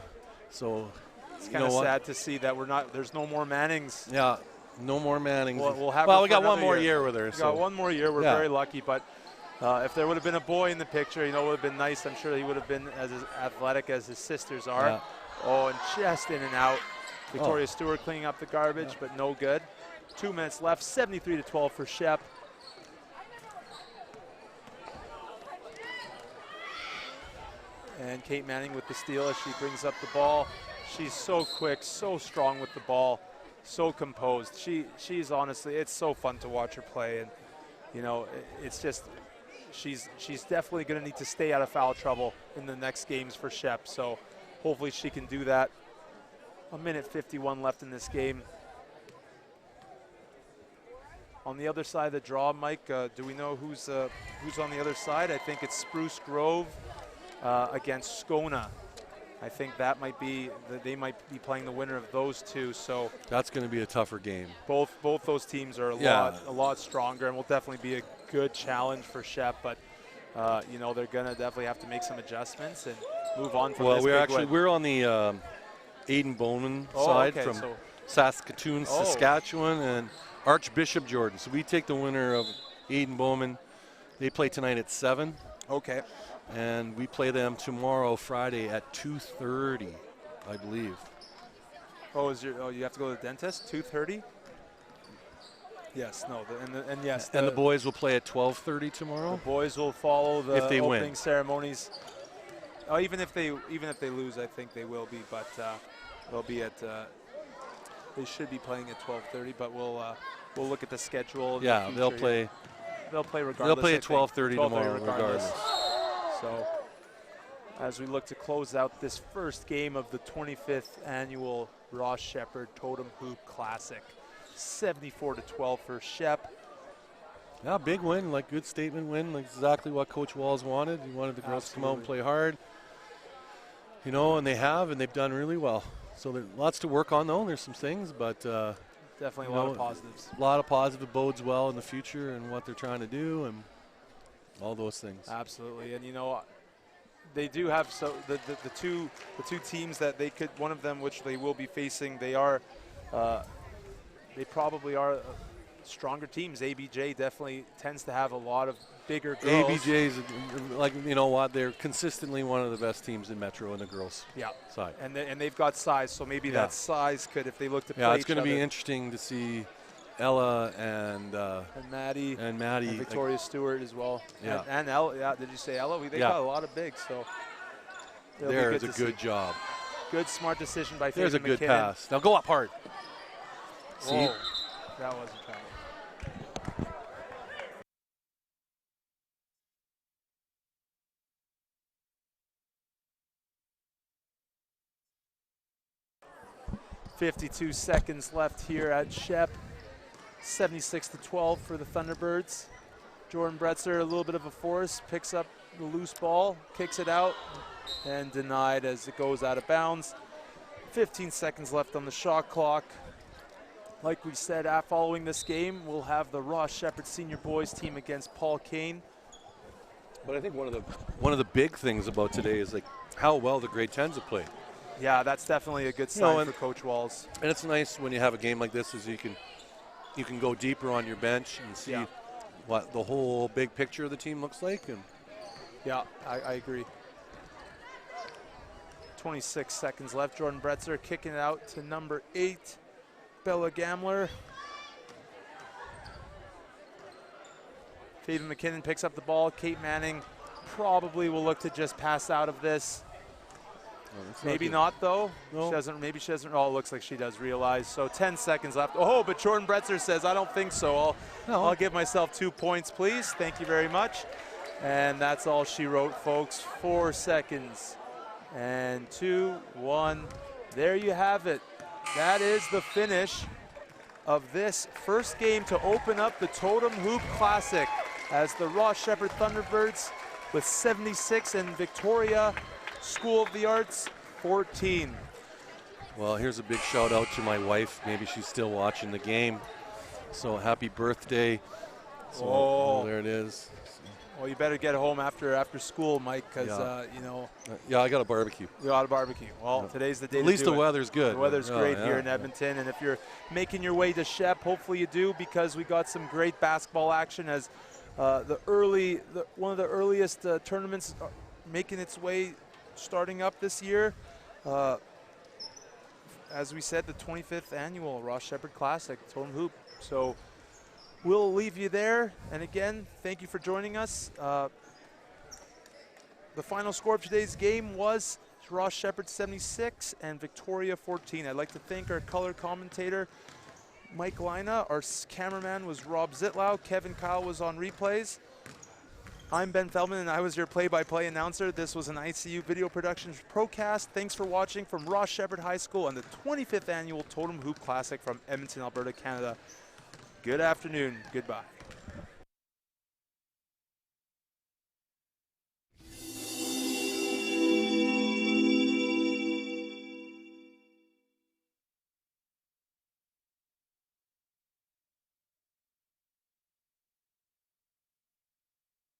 Speaker 2: So
Speaker 1: it's kind of sad to see that there's no more Mannings.
Speaker 2: Yeah, no more Mannings.
Speaker 1: Well,
Speaker 2: we got one more year with her.
Speaker 1: We got one more year. We're very lucky. But if there would have been a boy in the picture, you know, it would have been nice. I'm sure he would have been as athletic as his sisters are.
Speaker 2: Yeah.
Speaker 1: Oh, and just in and out. Victoria Stewart cleaning up the garbage, but no good. 2 minutes left, 73-12 for Shep. And Kate Manning with the steal as she brings up the ball. She's so quick, so strong with the ball, so composed. She's honestly, it's so fun to watch her play. And, you know, it's just, she's definitely going to need to stay out of foul trouble in the next games for Shep. So hopefully she can do that. 1:51 left in this game. On the other side of the draw, Mike, do we know who's on the other side? I think it's Spruce Grove against Skona. I think that might be they might be playing the winner of those two. So
Speaker 2: that's going to be a tougher game.
Speaker 1: Both those teams are a lot stronger, and will definitely be a good challenge for Shep. But you know, they're going to definitely have to make some adjustments and move on from this.
Speaker 2: Well, we're on the Aiden Bowman side from Saskatoon, Saskatchewan, and Archbishop Jordan. So we take the winner of Aiden Bowman. They play tonight at 7.
Speaker 1: Okay.
Speaker 2: And we play them tomorrow, Friday, at 2:30, I believe.
Speaker 1: You have to go to the dentist? 2:30? Yes. No. Yes.
Speaker 2: And the boys will play at 12:30 tomorrow.
Speaker 1: The boys will follow the
Speaker 2: if they
Speaker 1: opening
Speaker 2: win.
Speaker 1: Ceremonies. Even if they lose, I think they will be. But they'll be at. They should be playing at 12:30. But we'll look at the schedule.
Speaker 2: Yeah, they'll play.
Speaker 1: They'll play regardless.
Speaker 2: They'll play at 12:30 tomorrow, regardless.
Speaker 1: So, as we look to close out this first game of the 25th annual Ross Sheppard Totem Hoop Classic, 74-12 for Shep.
Speaker 2: Yeah, big win, like good statement win, like exactly what Coach Walls wanted. He wanted the girls to come out and play hard, you know, and they've done really well. So there's lots to work on, though. There's some things, but
Speaker 1: definitely a lot of positives.
Speaker 2: A lot of positive bodes well in the future and what they're trying to do and all those things.
Speaker 1: Absolutely, and you know, they do have the two teams that they could, one of them which they will be facing. They probably are stronger teams. ABJ definitely tends to have a lot of bigger girls.
Speaker 2: ABJ's, like, you know what, they're consistently one of the best teams in Metro in the girls side.
Speaker 1: And they've got size, so maybe that size could, if they look to play
Speaker 2: it's going to be interesting to see Ella and
Speaker 1: Maddie
Speaker 2: and
Speaker 1: Victoria Stewart as well.
Speaker 2: Yeah.
Speaker 1: And Ella. Yeah, did you say Ella? They got a lot of bigs, so
Speaker 2: there's a good job.
Speaker 1: Good, smart decision by
Speaker 2: There's
Speaker 1: Fabian
Speaker 2: a good
Speaker 1: McKinnon.
Speaker 2: pass. Now go up hard. See?
Speaker 1: That wasn't trying. 52 seconds left here at Shep. 76-12 for the Thunderbirds. Jordan Bretzer, a little bit of a force, picks up the loose ball, kicks it out, and denied as it goes out of bounds. 15 seconds left on the shot clock. Like we said, following this game, we'll have the Ross Sheppard Senior Boys team against Paul Kane.
Speaker 2: But I think one of the big things about today is like how well the grade 10s have played.
Speaker 1: Yeah, that's definitely a good sign for Coach Walls.
Speaker 2: And it's nice when you have a game like this, is you can go deeper on your bench and see what the whole big picture of the team looks like. And
Speaker 1: yeah, I agree. 26 seconds left. Jordan Bretzer kicking it out to number 8, Bella Gamler. Phoebe McKinnon picks up the ball. Kate Manning probably will look to just pass out of this. Maybe not, though.
Speaker 2: No.
Speaker 1: Maybe she doesn't. Oh, it looks like she does realize. So 10 seconds left. Oh, but Jordan Bretzer says, I don't think so. I'll give myself 2 points, please. Thank you very much. And that's all she wrote, folks. 4 seconds. And 2, 1. There you have it. That is the finish of this first game to open up the Totem Hoop Classic, as the Ross Sheppard Thunderbirds with 76 and Victoria School of the Arts 14.
Speaker 2: Well, here's a big shout out to my wife. Maybe she's still watching the game. So happy birthday. So, there it is.
Speaker 1: Well, you better get home after school, Mike, because, you know.
Speaker 2: Yeah, I got a barbecue.
Speaker 1: You got a barbecue. Well, today's the day
Speaker 2: At least the weather's good.
Speaker 1: The weather's great here in Edmonton. And if you're making your way to Shep, hopefully you do, because we got some great basketball action as one of the earliest tournaments making its way starting up this year. As we said, the 25th annual Ross Sheppard Classic, Totem Hoop. So we'll leave you there. And again, thank you for joining us. The final score of today's game was Ross Sheppard 76 and Victoria 14. I'd like to thank our color commentator, Mike Lina. Our cameraman was Rob Zitlau. Kevin Kyle was on replays. I'm Ben Feldman, and I was your play-by-play announcer. This was an ICU Video Productions Procast. Thanks for watching from Ross Sheppard High School and the 25th Annual Totem Hoop Classic from Edmonton, Alberta, Canada. Good afternoon. Goodbye.